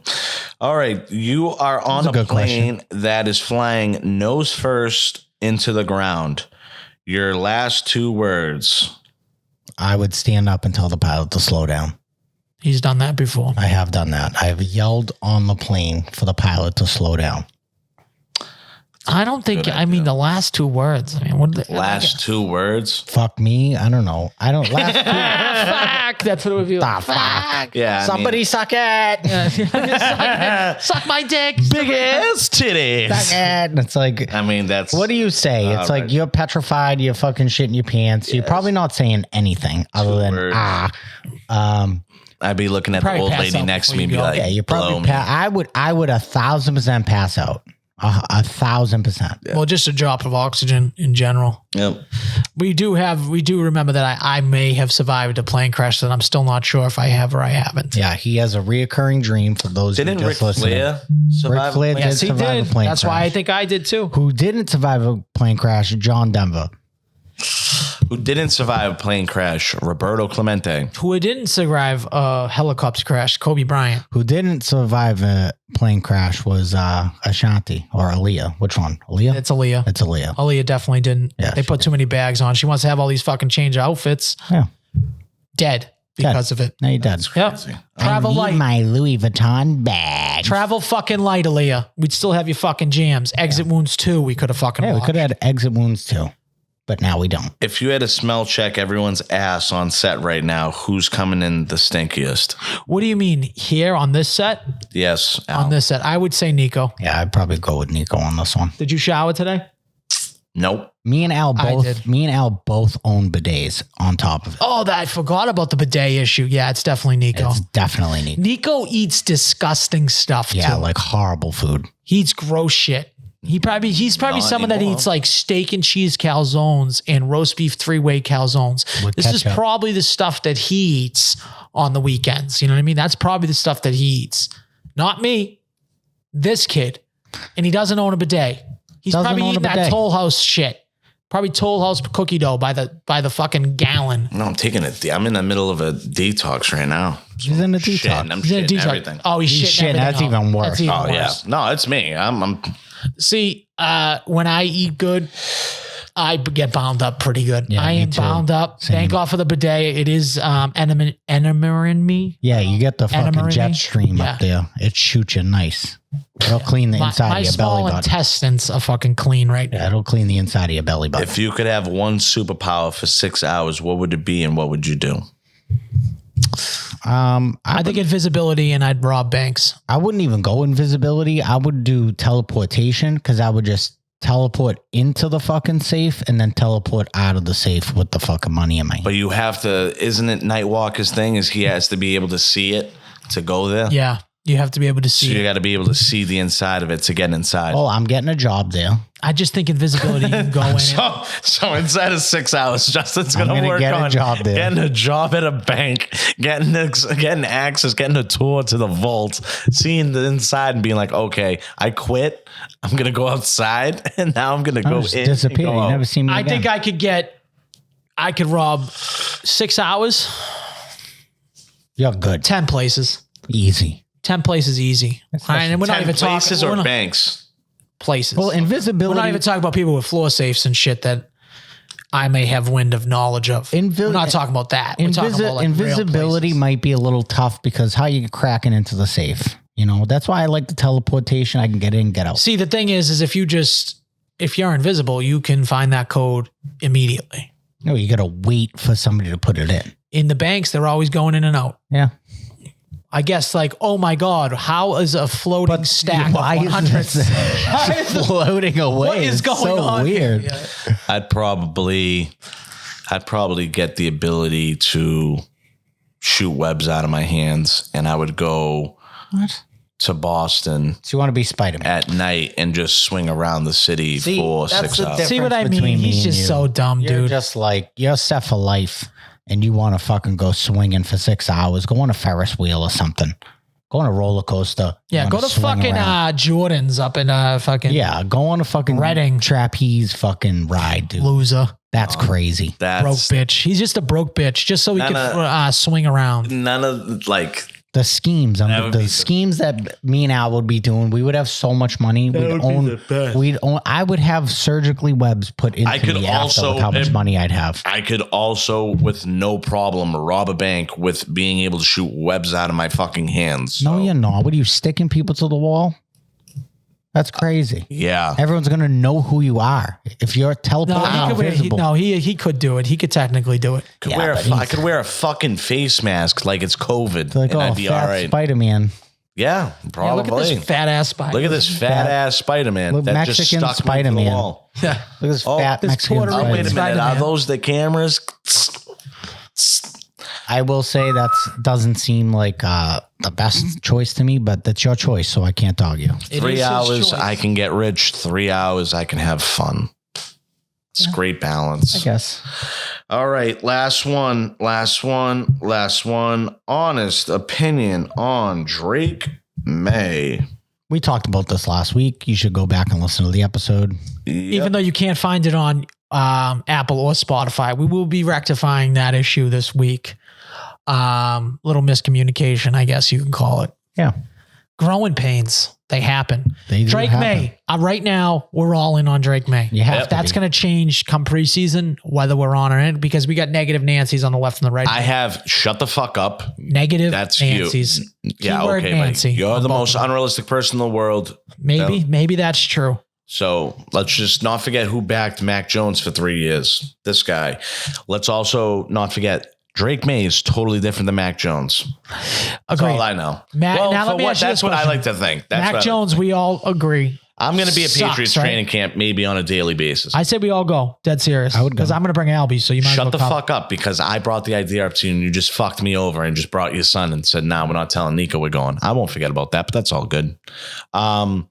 All right. You are on That's a a good plane that is flying nose first into the ground. Your last 2 words. I would stand up and tell the pilot to slow down. He's done that before. I have done that. I have yelled on the plane for the pilot to slow down. I don't think, Good I mean, idea. the last 2 words. I mean, what are they? Last 2 words. Fuck me. I don't know. I don't last. Fuck. That's what it would be. Ah, Like. fuck. Yeah. Somebody suck it. Suck my dick. big ass titties. Suck it. And it's like, I mean, that's what do you say? It's All like right. you're petrified. You're fucking shit in your pants. You're probably not saying anything other than words. I'd be looking at the Probably old pass lady out next to before me and you be go. like, Yeah, you blow probably. me. I would 1,000% pass out. 1,000%. Well, just a drop of oxygen in general. Yep. We do remember that I may have survived a plane crash that I'm still not sure if I have or I haven't. Yeah, he has a reoccurring dream for those Didn't who Ric just listening. Flair survive? Flair a plane- did. Yes, he survive did. a plane That's why I crash. think I did too. Who didn't survive a plane crash? John Denver. Who didn't survive a plane crash? Roberto Clemente. Who didn't survive a helicopter crash? Kobe Bryant. Who didn't survive a plane crash was Ashanti or Aaliyah. Which one? Aaliyah? It's Aaliyah. It's Aaliyah. Aaliyah definitely didn't. Yeah, They she put too many bags on. She wants to have all these fucking change outfits. Yeah. Dead because of it. No, you did. Yep. Travel I need light. my Louis Vuitton bag. Travel fucking light, Aaliyah. We'd still have your fucking jams. Exit Wounds 2, we could have fucking Yeah, we watched. could have had exit wounds too, but now we don't. If you had to smell check everyone's ass on set right now, who's coming in the stinkiest? What do you mean here on this set? Yes. Al. On this set, I would say Nico. Yeah, I'd probably go with Nico on this one. Did you shower today? Nope. Me and Al I both. did. Me and Al both own bidets on top of it. Oh, I forgot about the bidet issue. Yeah, it's definitely Nico. It's definitely Nico. Nico eats disgusting stuff Yeah, too. like horrible food. He eats gross shit. He's probably Not someone that anymore. eats like steak and cheese calzones and roast beef 3-way calzones. With This is ketchup. probably the stuff that he eats on the weekends. You know what I mean? That's probably the stuff that he eats. Not me. This kid. And he doesn't own a bidet. He's Doesn't probably own a eating that bidet. Toll House shit. Probably Toll House cookie dough by the fucking gallon. No, I'm taking it. I'm in the middle of a detox right now. He's in the Shitting. detox. I'm He's in a shitting detox. everything. Oh, he's He's shitting shitting. That's everything out. even worse. That's even Oh yeah. worse. No, it's me. I'm See, when I eat good, I get bound up pretty good. Yeah, I me am too. bound up. Same. Thank God for the bidet. It is enamoring me. Yeah, you get the fucking Enema jet me? stream Yeah. up there. It shoots you nice. It'll clean the inside My of your belly small button. intestines are fucking clean right now. Yeah, it'll clean the inside of your belly button. If you could have one superpower for 6 hours, what would it be and what would you do? I think invisibility and I'd rob banks. I wouldn't even go invisibility. I would do teleportation because I would just teleport into the fucking safe and then teleport out of the safe with the fucking money in my hand. But you have to, isn't it Nightwalker's thing is he has to be able to see it to go there? Yeah. You have to be able to So see. you it. got to be able to see the inside of it to get inside. Oh, I'm getting a job there. I just think invisibility, you can go in. So inside of 6 hours, Justin's I'm gonna gonna work get a on job there. getting a job at a bank, getting access, getting a tour to the vault, seeing the inside, and being like, okay, I quit. I'm gonna go outside, and now I'm gonna go Just in. disappear. And go You out. never see me I again. think I could rob 6 hours, You're good. 10 places. Easy. 10 places easy. And we're not 10 even places talking or we're not- banks. places. Well, We're invisibility. not even talking about people with floor safes and shit that I may have wind of knowledge of. We're not talking about that. We're talking about like real invisibility places. might be a little tough because how you cracking into the safe? You know, that's why I like the teleportation. I can get in, get out. See, the thing is if you're invisible, you can find that code immediately. No, you got to wait for somebody to put it in. In the banks, they're always going in and out. Yeah. I guess like, oh my God, how is a floating stack Why of is 100? this floating away? What is It's going so on? weird. Here? Yeah. I'd probably get the ability to shoot webs out of my hands, and I would go What? to Boston So you want to be Spider-Man? at night and just swing around the city See, for that's 6 the hours. difference. See what I mean? between me He's and just you. so dumb, You're dude. just like, you're set for life and you want to fucking go swinging for 6 hours. Go on a Ferris wheel or something. Go on a roller coaster. Yeah, You go wanna to swing fucking around. Jordan's up in fucking Yeah, go on a fucking Reading. trapeze fucking ride, dude. loser. That's crazy. Broke That's bitch. He's just a broke bitch, just so he can None swing around. none of like The schemes, That would be the the- schemes that me and Al would be doing, we would have so much money. We'd own. I would have surgically webs put into I could me after also- with how much money I'd have. I could also, with no problem, rob a bank with being able to shoot webs out of my fucking hands. No, So, you're not. What are you sticking people to the wall? That's crazy. yeah. Everyone's gonna know who you are if you're teleporting invisible. He could do it. He could technically do it. Could Yeah, wear but I he's- could wear a fucking face mask like it's COVID, It's like, and oh, I'd be all fat right. Spider-Man. Yeah, Yeah, probably. look at this fat ass spider. Look at this fat ass Spider-Man Look, that just Mexican stuck me to the Spider-Man. wall. Yeah. Look at this Oh, fat this Mexican Puerto Oh, Rican wait a Spider-Man. minute. Are Spider-Man. those the cameras? I will say that doesn't seem like the best choice to me, but that's your choice, so I can't argue. It is 3 his hours, choice. I can get rich. 3 hours, I can have fun. It's great I balance. guess. All right, last one. Honest opinion on Drake May. We talked about this last week. You should go back and listen to the episode. Even though you can't find it on Apple or Spotify, we will be rectifying that issue this week. Little miscommunication, I guess you can call it. Yeah. Growing pains, they happen. They do Drake happen. May. Right now, we're all in on Drake May. You have to That's be. going to change come preseason, whether we're on or in, because we got negative Nancy's on the left and the right. I have shut the fuck up. Negative That's Nancy's. you. Yeah, Keyword okay. Nancy Like, you're on the both most of them. unrealistic person in the world. Maybe that's true. So let's just not forget who backed Mac Jones for 3 years. This guy. Let's also not forget Drake May is totally different than Mac Jones. That's Agreed. all I know. Now let me ask you That's this what I question. like to think. That's Mac what Jones, we all agree. I'm going to be at sucks, Patriots right? training camp maybe on a daily basis. I said we all go. Dead serious. I would go. Because I'm going to bring Albie, so you might as Shut well the come. fuck up because I brought the idea up to you and you just fucked me over and just brought your son and said, nah, we're not telling Nico we're going. I won't forget about that, but that's all good.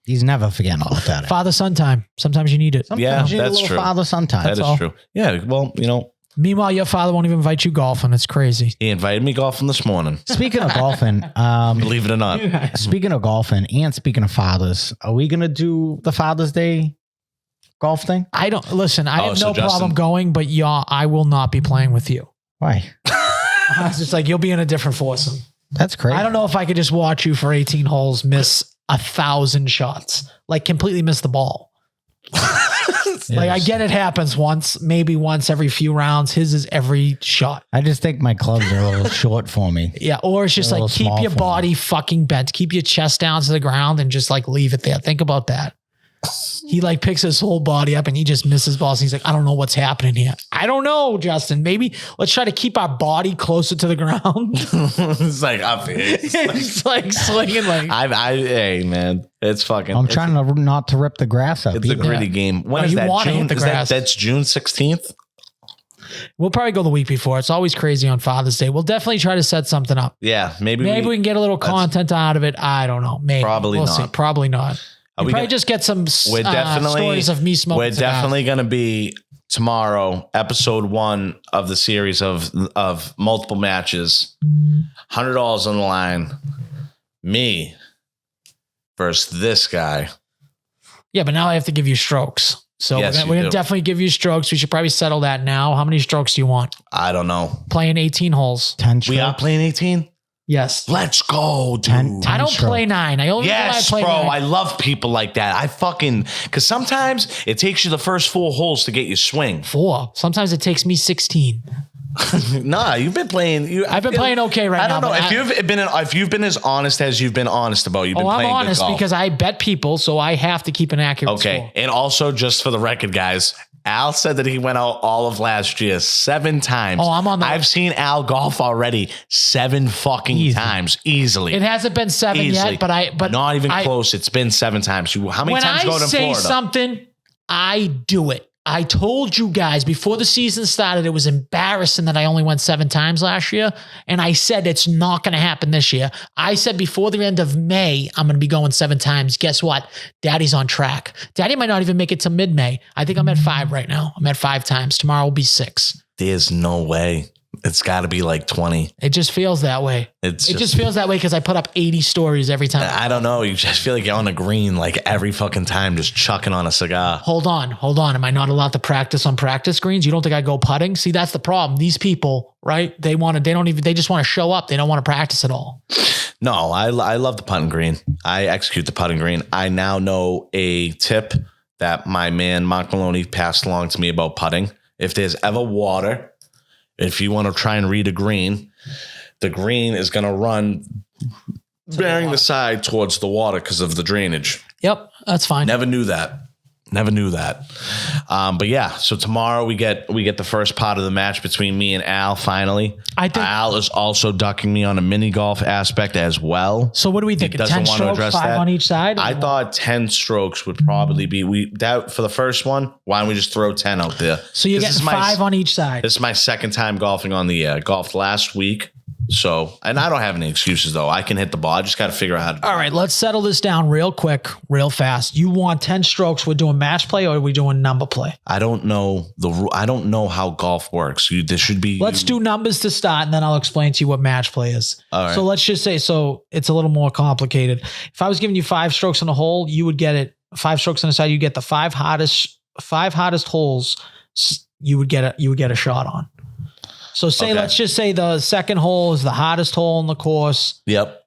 He's never forgetting about that. Father-son time. Sometimes you need it. Yeah, You need a that's little true. father-son time. That is all. true. Yeah, well, Meanwhile, your father won't even invite you golfing. It's crazy. he invited me golfing this morning, Speaking of golfing, believe it or not. speaking of golfing and speaking of fathers, are we going to do the Father's Day golf thing? I don't listen. I Oh, have so no problem Justin- going, but I will not be playing with you. Why? It's just like you'll be in a different foursome. That's crazy. I don't know if I could just watch you for 18 holes miss 1,000 shots, like completely miss the ball. Like I get it happens once, maybe once every few rounds. His is every shot. I just think my clubs are a little short for me. Yeah, or it's just They're a like little keep small your for me. body fucking bent, keep your chest down to the ground, and just like leave it there. Think about that. He like picks his whole body up and he just misses balls. He's like, I don't know what's happening here. I don't know, Justin. Maybe let's try to keep our body closer to the ground. It's like up here. It's like swinging like. Hey man, it's fucking. I'm trying not to rip the grass up. It's a either. gritty game. When No, is you that? wanna June? hit the Is that grass. that's June 16th? We'll probably go the week before. It's always crazy on Father's Day. We'll definitely try to set something up. Yeah, maybe we can get a little content out of it. I don't know. Maybe. Probably we'll not. See. Probably not. We'll probably just get some stories of me smoking. We're definitely going to be tomorrow, episode 1 of the series of multiple matches. $100 on the line. Me versus this guy. Yeah, but now I have to give you strokes. So yes, we're going to definitely give you strokes. We should probably settle that now. How many strokes do you want? I don't know. Playing 18 holes. 10 strokes. We are playing 18? Yes. Let's go, dude. 10 I don't play 9. I only play bro. 9. I love people like that. Because sometimes it takes you the first 4 holes to get your swing. 4. Sometimes it takes me 16. Nah, you've been playing. I've been playing okay right now. I don't know if you've been as honest as you've been honest about. You've been playing. I'm honest because I bet people, so I have to keep an accurate score. And also, just for the record, guys, Al said that he went out all of last year 7 times. Oh, I'm on. I've seen Al golf already 7 fucking times easily. It hasn't been 7 yet, but not even close. It's been 7 times. How many times go to Florida? When I say something, I do it. I told you guys before the season started, it was embarrassing that I only went 7 times last year. And I said, it's not going to happen this year. I said before the end of May, I'm going to be going 7 times. Guess what? Daddy's on track. Daddy might not even make it to mid-May. I think I'm at 5 right now. I'm at 5 times. Tomorrow will be 6. There's no way. It's got to be like 20. It just feels that way. It just feels that way because I put up 80 stories every time. I don't know. You just feel like you're on the green like every fucking time, just chucking on a cigar. Hold on. Am I not allowed to practice on practice greens? You don't think I go putting? See, that's the problem. These people, right? They just want to show up. They don't want to practice at all. No, I love the putting green. I execute the putting green. I now know a tip that my man Mark Maloney passed along to me about putting. If there's ever water, if you want to try and read a green, the green is going to run bearing the side towards the water because of the drainage. Yep, that's fine. Never knew that. But yeah, so tomorrow we get the first part of the match between me and Al. Finally, I think Al is also ducking me on a mini golf aspect as well. So what do we think? 10 strokes, 5 on each side. I thought 10 strokes would probably be for the first one. Why don't we just throw 10 out there? So you get 5 on each side. This is my second time golfing on the air. Golfed last week. So, and I don't have any excuses though. I can hit the ball. I just got to figure out how to do it. All right, let's settle this down real quick, real fast. You want 10 strokes? We're doing match play or are we doing number play? I don't know how golf works. This should be. Let's do numbers to start, and then I'll explain to you what match play is. All right. So let's just say, so it's a little more complicated. If I was giving you 5 strokes on a hole, you would get it 5 strokes on the side. You get the 5 hottest holes. You would get a shot on. So let's just say the second hole is the hottest hole in the course. Yep.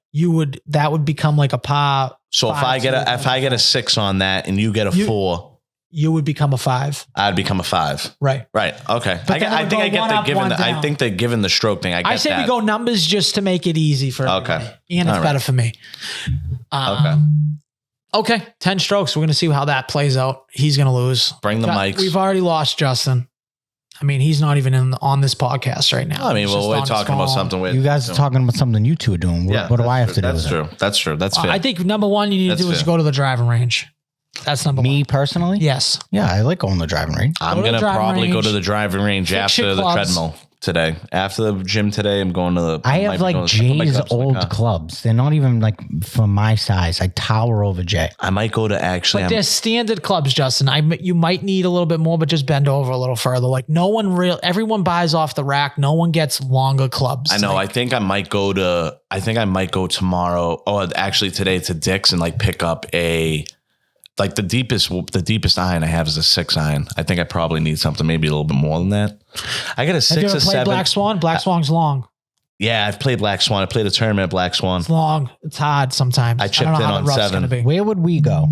That would become like a par. So if I get a 6 on that and you get a 4, you would become a 5. I'd become a 5. Right. Okay. I think they're given the stroke thing. I say we go numbers just to make it easy for everybody. And it's better for me. Okay. 10 strokes. We're going to see how that plays out. He's going to lose. Bring the mics. We've already lost Justin. I mean, he's not even on this podcast right now. I mean, we're talking about something. You guys are talking about something you two are doing. What do I have to do with it? That's true. That's fair. I think number one you need to do is go to the driving range. That's number one. Me personally? Yes. Yeah, I like going to the driving range. I'm going to probably go to the driving range after the treadmill today. After the gym today, I'm going to the... I have like Jay's old clubs. They're not even like for my size. I tower over Jay. I might go to actually... But they're standard clubs, Justin. You might need a little bit more, but just bend over a little further. Like everyone buys off the rack. No one gets longer clubs. I know. I think I might go tomorrow. Oh, actually today to Dick's and like pick up like the deepest iron I have is a 6 iron. I think I probably need something maybe a little bit more than that. I got a 6 or 7. Have you ever played Black Swan? Black Swan's long. Yeah, I've played Black Swan. I played a tournament at Black Swan. It's long. It's hard sometimes. I chipped in on 7. Where would we go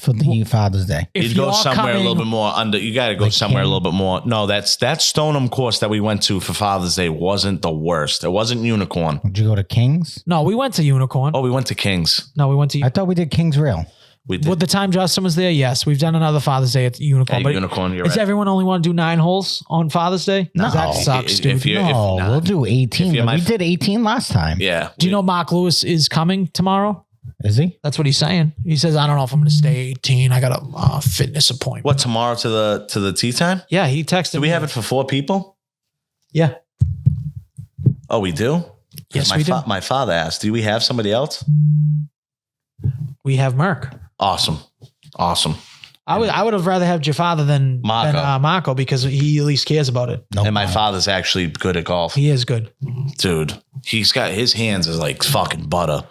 for the Father's Day? You'd go somewhere a little bit more under. You got to go somewhere a little bit more. No, that Stoneham course that we went to for Father's Day wasn't the worst. It wasn't Unicorn. Did you go to Kings? No, we went to Unicorn. Oh, we went to Kings. No, we went to... I thought we did Kings Rail. With the time Justin was there, yes. We've done another Father's Day at Unicorn. But Unicorn, you're does everyone only want to do 9 holes on Father's Day? No. That sucks, dude. We'll do 18. We did 18 last time. Yeah. Do you know Mark Lewis is coming tomorrow? Is he? That's what he's saying. He says, I don't know if I'm going to stay 18. I got a fitness appointment. What, tomorrow to the tea time? Yeah, he texted Do me. we have it for 4 people? Yeah. Oh, we do? Yes, we do. My father asked, do we have somebody else? We have Merc. Awesome. I would have rather have your father than Marco because he at least cares about it. And my father's actually good at golf. He is good. Dude, he's got his hands is like fucking butter.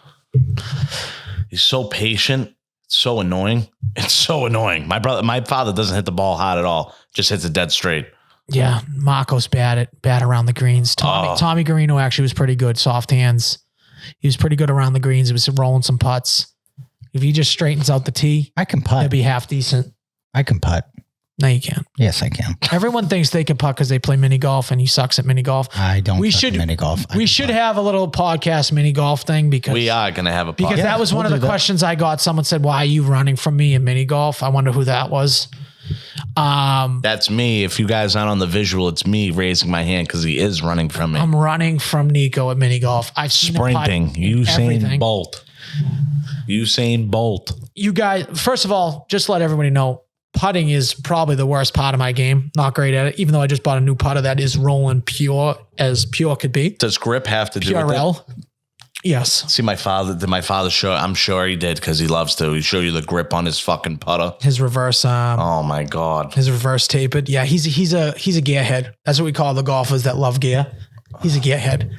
He's so patient. It's so annoying. It's so annoying. My father doesn't hit the ball hard at all. Just hits it dead straight. Yeah, Marco's bad around the greens. Tommy Garino actually was pretty good. Soft hands. He was pretty good around the greens. He was rolling some putts. If he just straightens out the tee, I can putt. he'll be half decent. I can putt. No, you can't. Yes, I can. Everyone thinks they can putt because they play mini golf, and he sucks at mini golf. I don't. Mini golf. We should have a little podcast mini golf thing because we are going to have a podcast. Because that was one of the questions I got. Someone said, "Why are you running from me in mini golf?" I wonder who that was. That's me. If you guys aren't on the visual, it's me raising my hand because he is running from me. I'm running from Nico at mini golf. I've seen sprinting. Usain Bolt. Usain Bolt. You guys, first of all, just let everybody know, putting is probably the worst part of my game. Not great at it, even though I just bought a new putter that is rolling pure as pure could be. Does grip have to do with it? Yes. See, my father show. I'm sure he did because he loves to. He show you the grip on his fucking putter. His reverse. Oh my god. His reverse tapered. Yeah, he's a gearhead. That's what we call the golfers that love gear. He's a gearhead.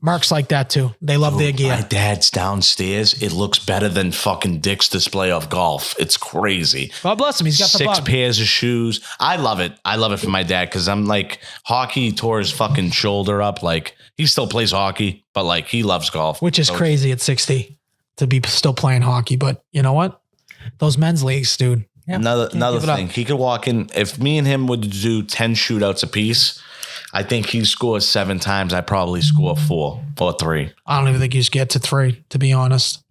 Mark's like that too. They love their gear. My dad's downstairs. It looks better than fucking Dick's display of golf. It's crazy. God bless him. He's got the bug. 6 pairs of shoes. I love it. I love it for my dad because I'm like, hockey tore his fucking shoulder up. Like, he still plays hockey, but like, he loves golf. Which is crazy at 60 to be still playing hockey. But you know what? Those men's leagues, dude. Yeah, another thing. He could walk in. If me and him would do 10 shootouts apiece, I think he scores 7 times. I probably score 4 or 3. I don't even think you should get to 3, to be honest.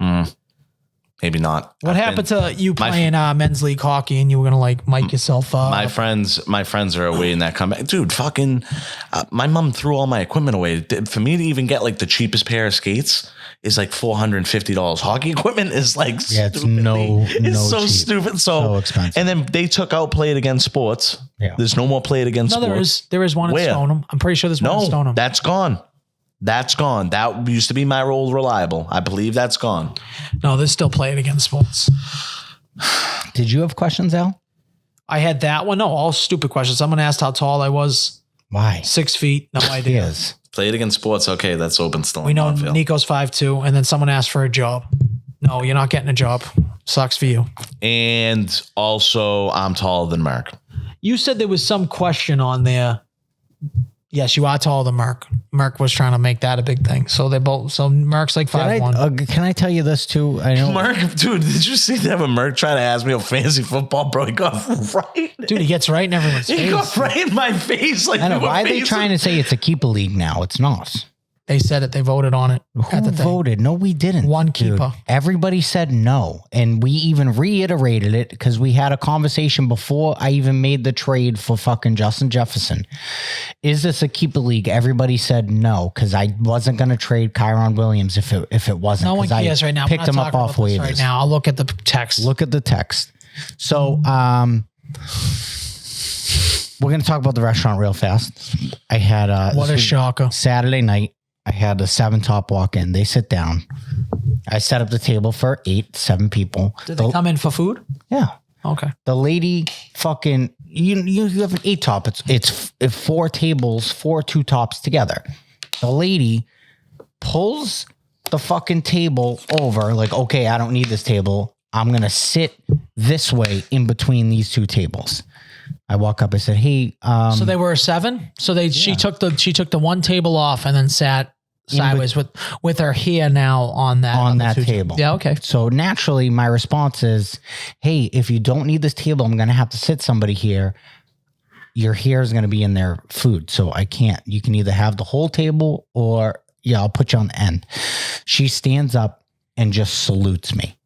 Maybe not. What happened to you playing men's league hockey and you were going to like mic yourself up? My friends are away in that comeback. Dude, fucking, my mom threw all my equipment away. For me to even get like the cheapest pair of skates is like $450. Hockey equipment is like, it's so cheap. Stupid. So expensive. And then they took out Play It Against Sports. Yeah. There's no more Play It Against Sports. There is one in Stoneham. I'm pretty sure there's one in Stoneham. That's gone. That's gone. That used to be my old reliable. I believe that's gone. No, there's still Play It Against Sports. Did you have questions, Al? I had that one. No, all stupid questions. Someone asked how tall I was. Why? 6 feet. No idea. Yes. Play It Against Sports. Okay, that's open still. We know Nico's 5'2", and then someone asked for a job. No, you're not getting a job. Sucks for you. And also, I'm taller than Mark. You said there was some question on there. Yes, you are taller than Mark. Mark was trying to make that a big thing. So they're both. So Mark's like 5'1". Can I tell you this too? I know Mark, dude. Did you see that when Mark tried to ask me about fantasy football, bro? He got right. Dude, he gets right in everyone's face. He got right in my face. Like, I know. Why are they trying to say it's a keeper league now? It's not. They said it. They voted on it. Who voted? No, we didn't. One keeper. Dude. Everybody said no. And we even reiterated it because we had a conversation before I even made the trade for fucking Justin Jefferson. Is this a keeper league? Everybody said no because I wasn't going to trade Kyron Williams if it wasn't. No one cares right now. Picked him up off waivers. Right now, I'll look at the text. Look at the text. So, we're going to talk about the restaurant real fast. I had what a shocker. Saturday night. I had a 7 top walk in. They sit down. I set up the table for 7 people. Did they come in for food? Yeah. Okay. The lady fucking, you have an 8 top. It's 4 tables, 4 2 tops together. The lady pulls the fucking table over like, okay, I don't need this table. I'm going to sit this way in between these 2 tables. I walk up. I said, "Hey." So they were 7. So she took the one table off and then sat sideways with her hair now on that table. Yeah. Okay. So naturally, my response is, "Hey, if you don't need this table, I'm going to have to sit somebody here. Your hair is going to be in their food, so I can't. You can either have the whole table or I'll put you on the end." She stands up and just salutes me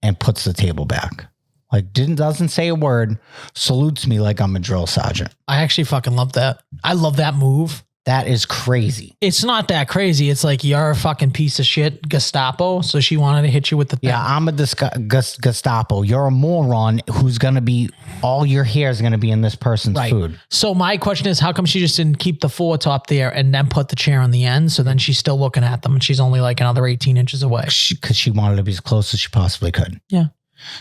and puts the table back. Like doesn't say a word, salutes me like I'm a drill sergeant. I actually fucking love that. I love that move. That is crazy. It's not that crazy. It's like you're a fucking piece of shit Gestapo. So she wanted to hit you with the thing. Yeah, I'm a Gestapo. You're a moron who's going to be, all your hair is going to be in this person's food. So my question is, how come she just didn't keep the fork up there and then put the chair on the end? So then she's still looking at them and she's only like another 18 inches away. Because she wanted to be as close as she possibly could. Yeah.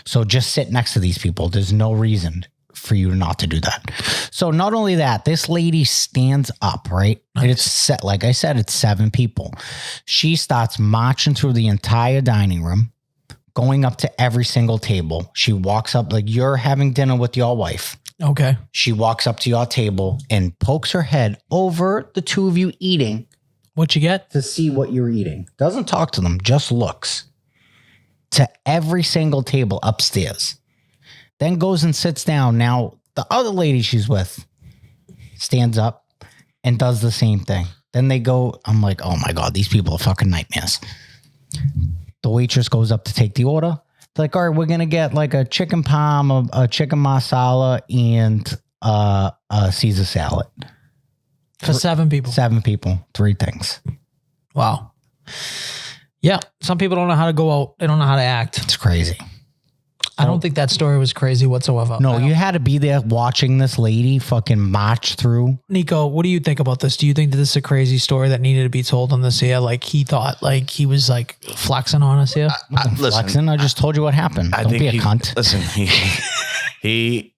So just sit next to these people. There's no reason for you not to do that. So not only that, this lady stands up, right? And it's set, like I said, it's 7 people. She starts marching through the entire dining room, going up to every single table. She walks up like you're having dinner with your wife. Okay. She walks up to your table and pokes her head over the two of you eating. What you get? To see what you're eating. Doesn't talk to them, just looks to every single table upstairs. Then goes and sits down. Now, the other lady she's with stands up and does the same thing. Then they go, I'm like, oh my God, these people are fucking nightmares. The waitress goes up to take the order. They're like, all right, we're going to get like a chicken parm, a chicken masala, and a Caesar salad. For 7 people. 7 people, 3 things. Wow. Yeah. Some people don't know how to go out. They don't know how to act. It's crazy. I don't think that story was crazy whatsoever. No, you had to be there watching this lady fucking march through. Nico, what do you think about this? Do you think that this is a crazy story that needed to be told on this here? Like he thought, like he was like flexing on us here? Flexing, I just told you what happened. Don't be a cunt. Listen, he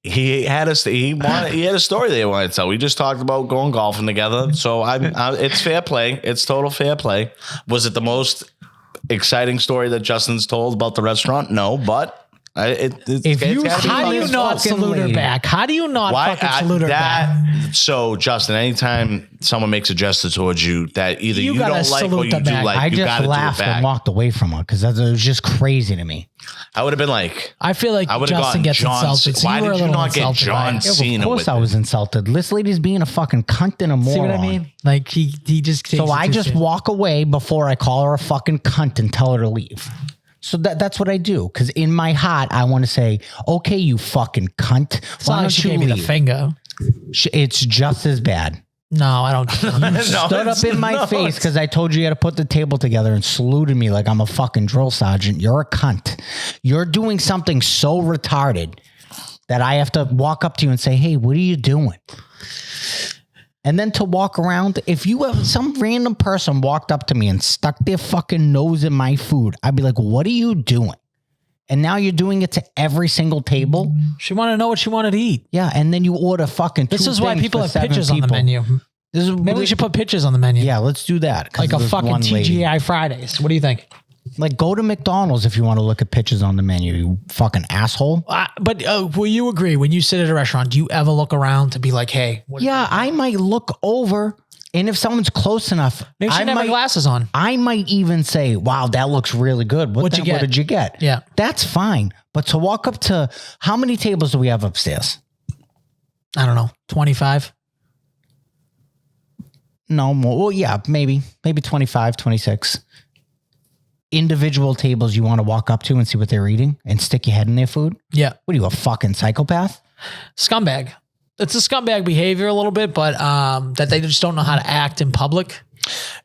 had a story they wanted to tell. We just talked about going golfing together. So it's fair play. It's total fair play. Was it the most exciting story that Justin's told about the restaurant? No, but how do you not salute her back? How do you not fucking salute her back? So, Justin, anytime someone makes a gesture towards you that either you don't like or you do like, I just laughed and walked away from her because that was just crazy to me. I would have been like, I feel like Justin gets insulted. So why did you not get John Cena? Of course I was insulted. This lady's being a fucking cunt and a moron. See what I mean? Like he just takes so I just walk away before I call her a fucking cunt and tell her to leave. So that's what I do. Because in my heart, I want to say, okay, you fucking cunt. Why don't you give me the finger? It's just as bad. No, I don't. You stood up in my face because I told you had to put the table together and saluted me like I'm a fucking drill sergeant. You're a cunt. You're doing something so retarded that I have to walk up to you and say, hey, what are you doing? And then to walk around, if you have some random person walked up to me and stuck their fucking nose in my food, I'd be like, what are you doing? And now you're doing it to every single table. She wanted to know what she wanted to eat. Yeah. And then you order fucking This is why people have pictures on the menu. Maybe we should put pictures on the menu. Yeah, let's do that. Like a fucking TGI Fridays. What do you think? Like, go to McDonald's if you want to look at pictures on the menu, you fucking asshole. But will you agree, when you sit at a restaurant, do you ever look around to be like, hey? Yeah, I might look over, and if someone's close enough, maybe she have glasses on. I might even say, wow, that looks really good. What did you get? Yeah. That's fine. But to walk up to, how many tables do we have upstairs? I don't know, 25? No more. Well, yeah, maybe 25, 26. Individual tables you want to walk up to and see what they're eating and stick your head in their food? Yeah. What are you, a fucking psychopath? Scumbag. It's a scumbag behavior a little bit, but that they just don't know how to act in public.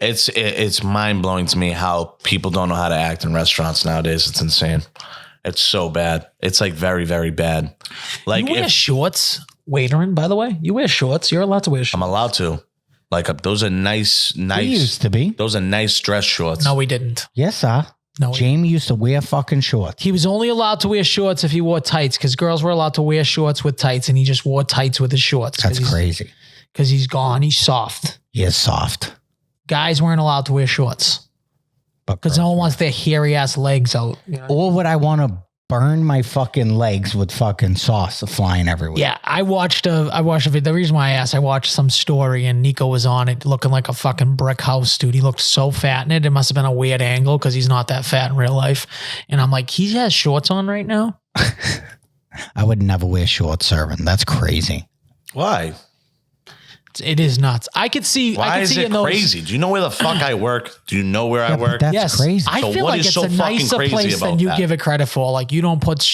It's mind-blowing to me how people don't know how to act in restaurants nowadays. It's insane. It's so bad. It's like very, very bad. Like, you wear shorts, waitering, by the way. You wear shorts. You're allowed to wear shorts. I'm allowed to. Like, those are nice. We used to be. Those are nice dress shorts. No, we didn't. Yes, sir. No, Jamie used to wear fucking shorts. He was only allowed to wear shorts if he wore tights, because girls were allowed to wear shorts with tights, and he just wore tights with his shorts. That's crazy. Because he's gone. He's soft. He is soft. Guys weren't allowed to wear shorts. Because no one wants their hairy ass legs out. You know? Or would I want to burn my fucking legs with fucking sauce flying everywhere? Yeah, I watched a video. The reason why I asked, I watched some story and Nico was on it looking like a fucking brick house, dude. He looked so fat in it. It must have been a weird angle because he's not that fat in real life. And I'm like, he has shorts on right now? I would never wear shorts serving. That's crazy. Why? It is nuts. I could see. Why I could is see it in those, crazy? Do you know where the fuck I work? Do you know where I but work? that's Yes, crazy. I So feel what like is it's so a fucking nicer crazy place than about you that? give it credit for. Like you don't put,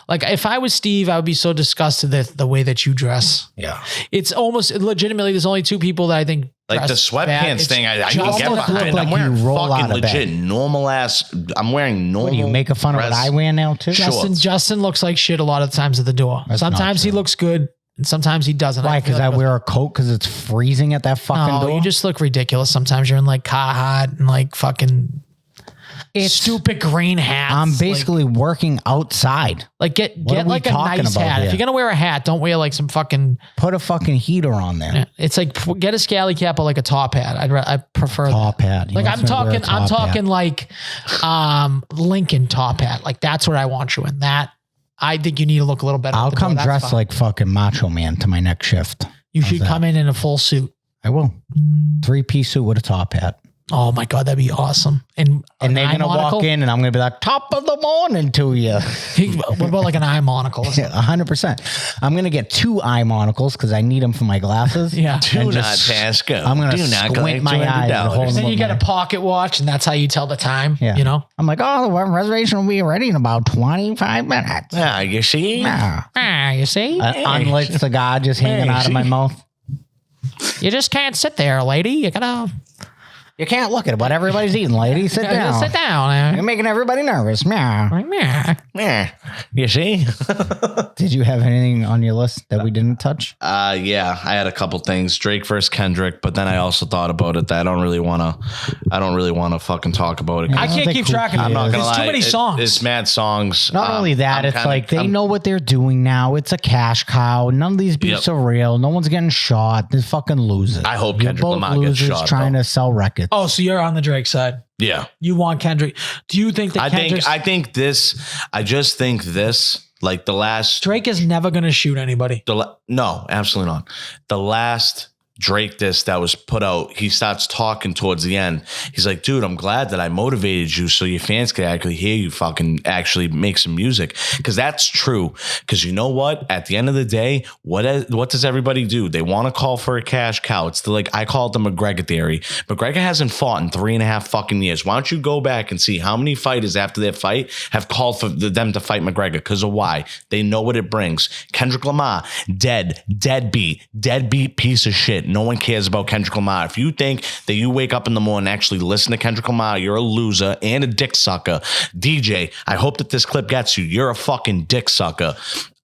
like if I was Steve, I would be so disgusted at the way that you dress. Yeah. It's almost legitimately. There's only two people that I think Like the dress bad. sweatpants It's thing, I can Justin get and behind. look like I'm wearing you roll fucking out of bed. legit normal ass. I'm wearing normal. What are you making fun of what dress. I wear now too? Shorts. Justin looks like shit a lot of times at the door. That's not Sometimes he true. looks good, and sometimes he doesn't. Why? feel Because like I wear a coat because it's freezing at that fucking no, door. you just look ridiculous. Sometimes you're in like Carhartt and like fucking stupid green hats. I'm basically working outside. like get What are we like a talking nice about hat. here? If you're gonna wear a hat, don't wear like some fucking. Put a fucking heater on there. It's like get a scally cap or like a top hat. I prefer Top hat. He Like wants me to wear a I'm top talking hat. like Lincoln top hat. Like that's what I want you in. That I think you need to look a little better. I'll at the come door. That's dressed fine. like fucking Macho Man to my next shift. You should that? come in a full suit. I will. 3-piece suit with a top hat. Oh my god, that'd be awesome. And And they're an eye gonna monocle? walk in, and I'm gonna be like, "Top of the morning to you." What about like an eye monocle? 100%. I'm gonna get 2 eye monocles because I need them for my glasses. Yeah. Do And not just- pass go. I'm gonna Do not squint collect my eyes and hold $200. them Then you with get a my- pocket watch, and that's how you tell the time. Yeah. You know? I'm like, "Oh, the reservation will be ready in about 25 minutes." Yeah, you see? Yeah. You see? Unlit cigar just hanging out of my mouth. You just can't sit there, lady. You gotta You can't look at what everybody's eating, lady. Sit down. sit down. You're making everybody nervous. Meow. Yeah. You see? Did you have anything on your list that we didn't touch? Yeah, I had a couple things. Drake versus Kendrick, but then I also thought about it that I don't really want to fucking talk about it. I can't keep track of it. I'm not gonna There's lie. too many songs. It's mad songs. Not only that, I'm it's kinda- like they I'm- know what they're doing now. It's a cash cow. None of these beefs Yep. are real. No one's getting shot. They're fucking losers. I hope You're Kendrick both Lamar gets losers shot, trying though. to sell records. Oh, so you're on the Drake side. Yeah. You want Kendrick. Do you think that I just think this, like the last Drake is never going to shoot anybody? no, absolutely not. The last Drake diss that was put out, he starts talking towards the end. He's like, dude, I'm glad that I motivated you so your fans could actually hear you fucking actually make some music. Because that's true. Because you know what? At the end of the day, what does everybody do? They want to call for a cash cow. It's I call it the McGregor theory. McGregor hasn't fought in 3.5 fucking years. Why don't you go back and see how many fighters after their fight have called for them to fight McGregor? Because of why? They know what it brings. Kendrick Lamar, deadbeat piece of shit. No one cares about Kendrick Lamar. If you think that you wake up in the morning and actually listen to Kendrick Lamar, you're a loser and a dick sucker. DJ, I hope that this clip gets you. You're a fucking dick sucker.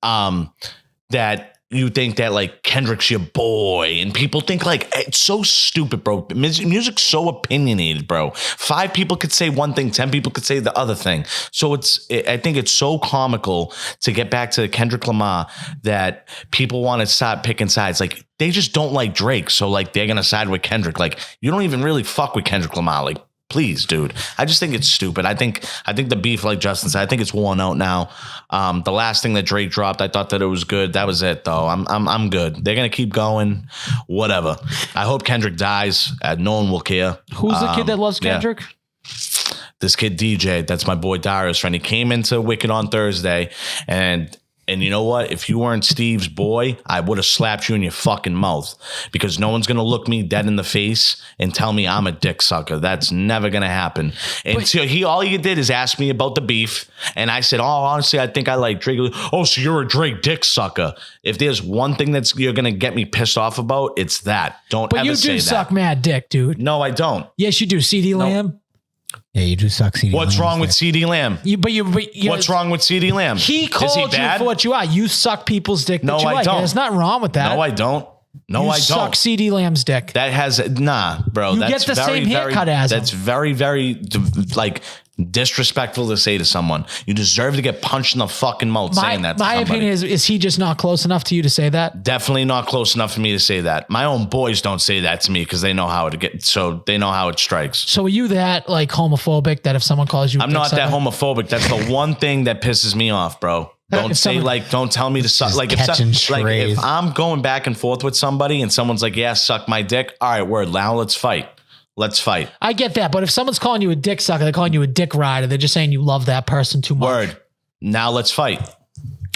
That you think that like Kendrick's your boy, and people think like it's so stupid, bro. Music's so opinionated, bro. 5 people could say one thing, 10 people could say the other thing. So I think it's so comical to get back to Kendrick Lamar that people want to start picking sides. Like they just don't like Drake, so like they're gonna side with Kendrick. Like you don't even really fuck with Kendrick Lamar. Like please, dude. I just think it's stupid. I think the beef, like Justin said, I think it's worn out now. The last thing that Drake dropped, I thought that it was good. That was it, though. I'm good. They're gonna keep going. Whatever. I hope Kendrick dies. No one will care. Who's the kid that loves yeah. Kendrick? This kid DJ, that's my boy Darius' friend. He came into Wicked on Thursday, and you know what? If you weren't Steve's boy, I would have slapped you in your fucking mouth, because no one's gonna look me dead in the face and tell me I'm a dick sucker. That's never gonna happen. And so all he did is ask me about the beef, and I said, "Oh, honestly, I think I like Drake." Oh, so you're a Drake dick sucker? If there's one thing you're gonna get me pissed off about, it's that. Don't But ever you say do that. suck mad dick, dude. No, I don't. Yes, you do. CD Lamb. Yeah, you do suck. CD What's Lamb's wrong with dick. CD Lamb? What's wrong with CD Lamb? He called you bad? for what you are. You suck people's dick. No, that you I like. don't. There's nothing wrong with that. No, I don't. No, you I don't. suck CD Lamb's dick. That has bro. You That's get the very, same haircut as him. That's very, very like disrespectful to say to someone. You deserve to get punched in the fucking mouth saying that. To My somebody. opinion is he just not close enough to you to say that? Definitely not close enough for me to say that. My own boys don't say that to me because they know how to get. So they know how it strikes. So are you that like homophobic that if someone calls you, I'm not that homophobic. That's the one thing that pisses me off, bro. Don't say don't tell me to suck. Like if I'm going back and forth with somebody and someone's like, yeah, suck my dick. All right, word. Now let's fight. Let's fight. I get that, but if someone's calling you a dick sucker, they're calling you a dick rider. They're just saying you love that person too much. Word. Now let's fight.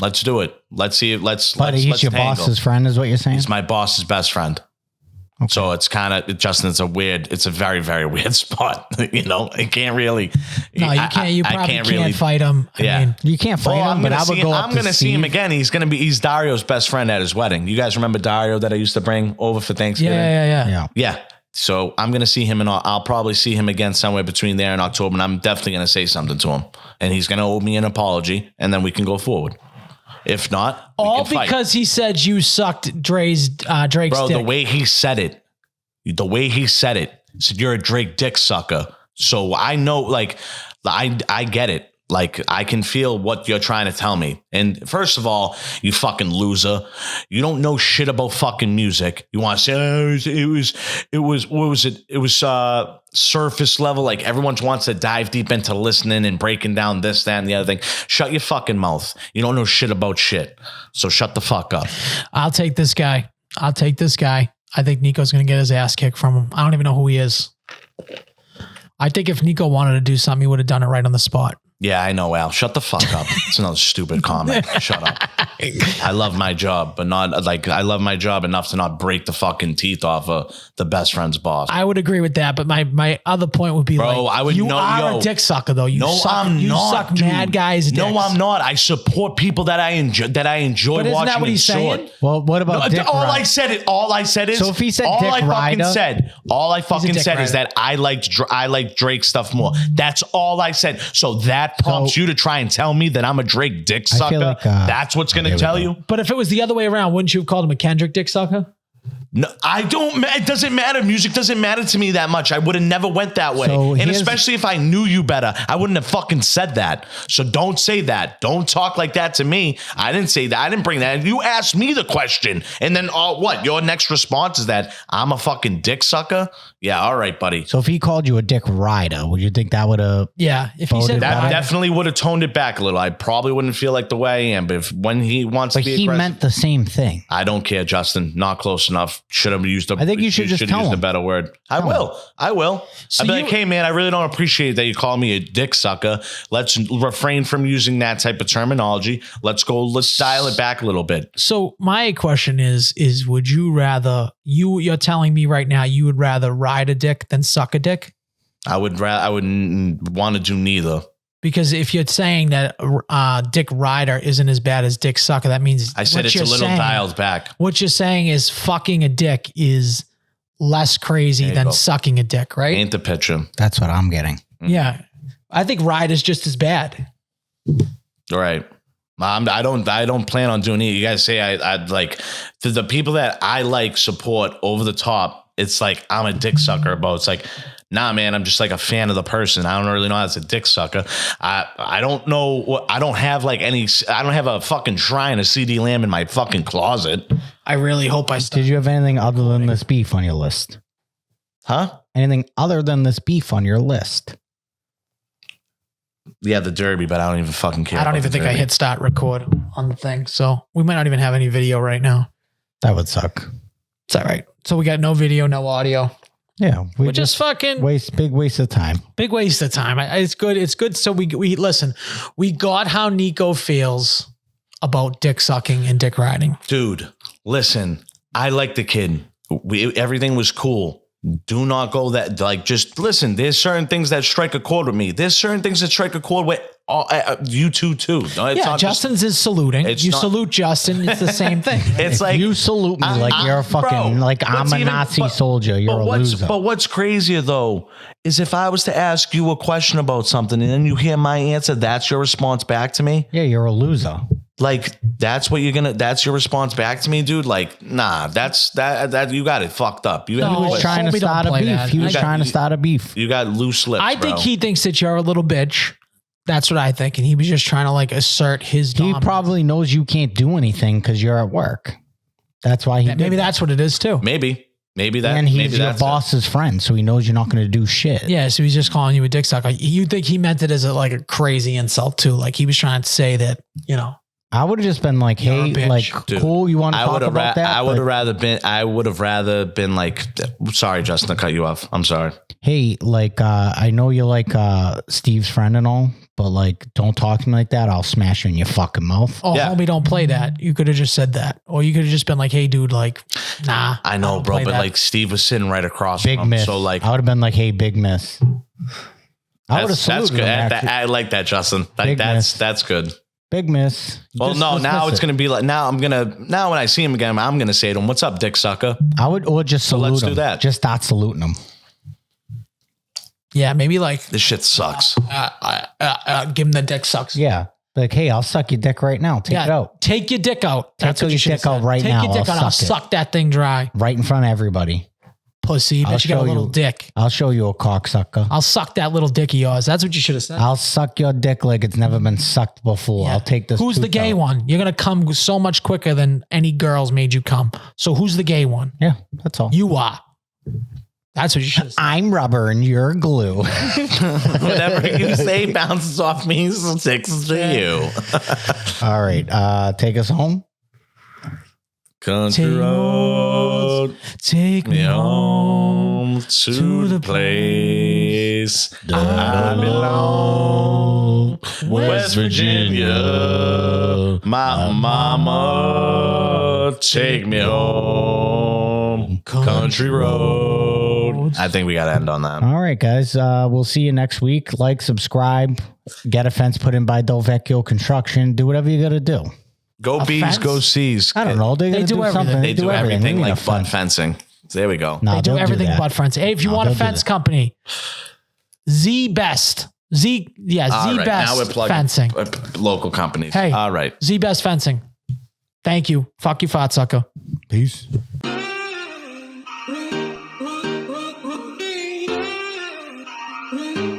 Let's do it. Let's see. Let's Buddy, let's he's your tangle. boss's friend, is what you're saying? He's my boss's best friend. So it's kind of, Justin, it's a very, very weird spot. You know, I can't really. No, you can't. You probably can't fight him. Yeah. I mean, You can't fight him, but I would go up I'm going to see him Steve. again. He's Dario's best friend at his wedding. You guys remember Dario that I used to bring over for Thanksgiving? yeah. Yeah. So I'm going to see him, and I'll probably see him again somewhere between there and October, and I'm definitely going to say something to him. And he's going to owe me an apology, and then we can go forward. If not, we All can fight. because he said you sucked Drake's Bro, dick. the way he said it, said you're a Drake dick sucker. So I know, like, I get it. Like, I can feel what you're trying to tell me. And first of all, you fucking loser. You don't know shit about fucking music. You want to say, it was surface level. Like, everyone wants to dive deep into listening and breaking down this, that, and the other thing. Shut your fucking mouth. You don't know shit about shit. So shut the fuck up. I'll take this guy. I think Nico's going to get his ass kicked from him. I don't even know who he is. I think if Nico wanted to do something, he would have done it right on the spot. Yeah, I know, Al. Shut the fuck up. It's another stupid comment. Shut up. I love my job, but not like I love my job enough to not break the fucking teeth off of the best friend's boss. I would agree with that, but my other point would be, Bro, like, I would you know, are a dick sucker though. You suck dude. mad guys' dicks. No, I'm not. I support people that I enjoy But isn't watching. that what he's and saying? Well, what about Dick all Rider? I said is So if he said all Dick I fucking Rider- said. All I fucking Dick said is Rider. that I like Drake stuff more. That's all I said. So that prompts you to try and tell me that I'm a Drake dick I sucker. feel like, That's what's going to tell you. But if it was the other way around, wouldn't you have called him a Kendrick dick sucker? No, I don't. It doesn't matter. Music doesn't matter to me that much. I would have never went that way. So and here's- especially if I knew you better, I wouldn't have fucking said that. So don't say that. Don't talk like that to me. I didn't say that. I didn't bring that. You asked me the question, and then what? Your next response is that I'm a fucking dick sucker. Yeah, all right, buddy. So if he called you a Dick Rider, would you think that would have? Yeah. If he said That that, definitely would have toned it back a little. I probably wouldn't feel like the way I am. But when he wants But to be he aggressive, meant the same thing. I don't care, Justin. Not close enough. Should have used a. I think you should just tell use a him. better word. I will. So I'd be you- like, hey man, I really don't appreciate that you call me a dick sucker. Let's refrain from using that type of terminology. Let's dial it back a little bit. So my question is would you rather, you're telling me right now you would rather ride a dick than suck a dick? I wouldn't want to do neither. Because if you're saying that Dick Rider isn't as bad as Dick Sucker, that means I said what it's a you're little saying- dialed back. What you're saying is fucking a dick is less crazy you than go. sucking a dick, right? Ain't the picture. That's what I'm getting. Yeah. I think ride is just as bad. All right. I don't plan on doing it. You guys say I like the people that I like support over the top. It's like I'm a dick sucker about. It's like, nah, man, I'm just like a fan of the person. I don't really know how it's a dick sucker. I don't know what I don't have a fucking shrine of CD Lamb in my fucking closet. I really hope I Did you have anything other than this beef on your list? Huh? Anything other than this beef on your list? Yeah, the Derby, but I don't even fucking care. I don't about even the think I Derby. hit start record on the thing. So we might not even have any video right now. That would suck. It's all right. So we got no video, no audio. Yeah, We're just fucking big waste of time. big waste of time. It's good. It's good. So we listen, we got how Nico feels about dick sucking and dick riding. Dude, listen, I like the kid. Everything was cool. Do not go that, like, just listen. There's certain things that strike a chord with me. There's certain things that strike a chord with you two too. No, it's Yeah, not just- Justin's is saluting. It's You not- salute Justin. It's the same thing. it's like You salute me like you're a fucking, bro, like I'm what's a even- Nazi but- soldier. You're a loser. But what's crazier though is if I was to ask you a question about something and then you hear my answer, that's your response back to me. Yeah, you're a loser. Like that's your response back to me, dude. Like, nah, that you got it fucked up. You No, He was trying to Homie, don't start a play beef. that. He was I got- trying to start a beef. you got loose lips. I think bro. he thinks that you're a little bitch. That's what I think. And he was just trying to like assert his He dominance. probably knows you can't do anything because you're at work. That's why he did Maybe that. that's what it is too. maybe that. And maybe he's your that's it. boss's friend, so he knows you're not going to do shit. Yeah, so he's just calling you a dick sucker. You think he meant it as a crazy insult too? Like he was trying to say that, I would have just been like, You're a hey, bitch. like, Dude, cool, you want to I talk would have about that? I would But, have rather been like, sorry, Justin, I cut you off. I'm sorry. hey, like, I know you like Steve's friend and all, but like, don't talk to me like that. I'll smash you in your fucking mouth. Oh, Yeah. homie, don't play that. You could have just said that. Or you could have just been like, hey, dude, like, nah. I know, don't bro, play but that. like Steve was sitting right across Big from him. miss. So like, I would have been like, hey, big miss. I would have that's saluted good. him, actually. I like that, Justin. Like Big miss. that's good. Big miss. Well, Just no, dismiss now it's it. gonna be like now when I see him again, I'm gonna say to him, "What's up, dick sucker?" I would, or just salute let's him. do that. Just start saluting him. Yeah, maybe like, This shit sucks. give him the dick sucks. Yeah. Like, hey, I'll suck your dick right now. Take it out. Take your dick out. That's Take what your you should have dick out said. right Take now. your dick I'll out. I'll suck it. suck that thing dry. Right in front of everybody. Pussy. I'll Bet you got a show little you. dick. I'll show you a cocksucker. I'll suck that little dick of yours. That's what you should have said. I'll suck your dick like it's never been sucked before. Yeah. I'll take this. Who's the tooth gay out. one? You're going to come so much quicker than any girls made you come. So who's the gay one? Yeah, that's all. You are. That's what you should have said. I'm rubber and you're glue. Whatever you say bounces off me, so sticks to you. All right. Take us home. Country Take road, Take me home. to the place I belong. West Virginia, my mama, take me home. Country road. I think we got to end on that. All right, guys. We'll see you next week. Like, subscribe, get a fence put in by Del Vecchio Construction. Do whatever you got to do. Go A Bees, fence? go C's. I don't know. They They do do everything. something. They do everything We need like a butt fence. fencing. There we go. No, They do they'll everything that. but fence. Hey, if you No, want a they'll do fence that. company, Z Best. Z All right, now we're Best plugging Fencing. local companies. Hey. All right. Z Best Fencing. Thank you. Fuck you, fat sucker. Peace. Thank you.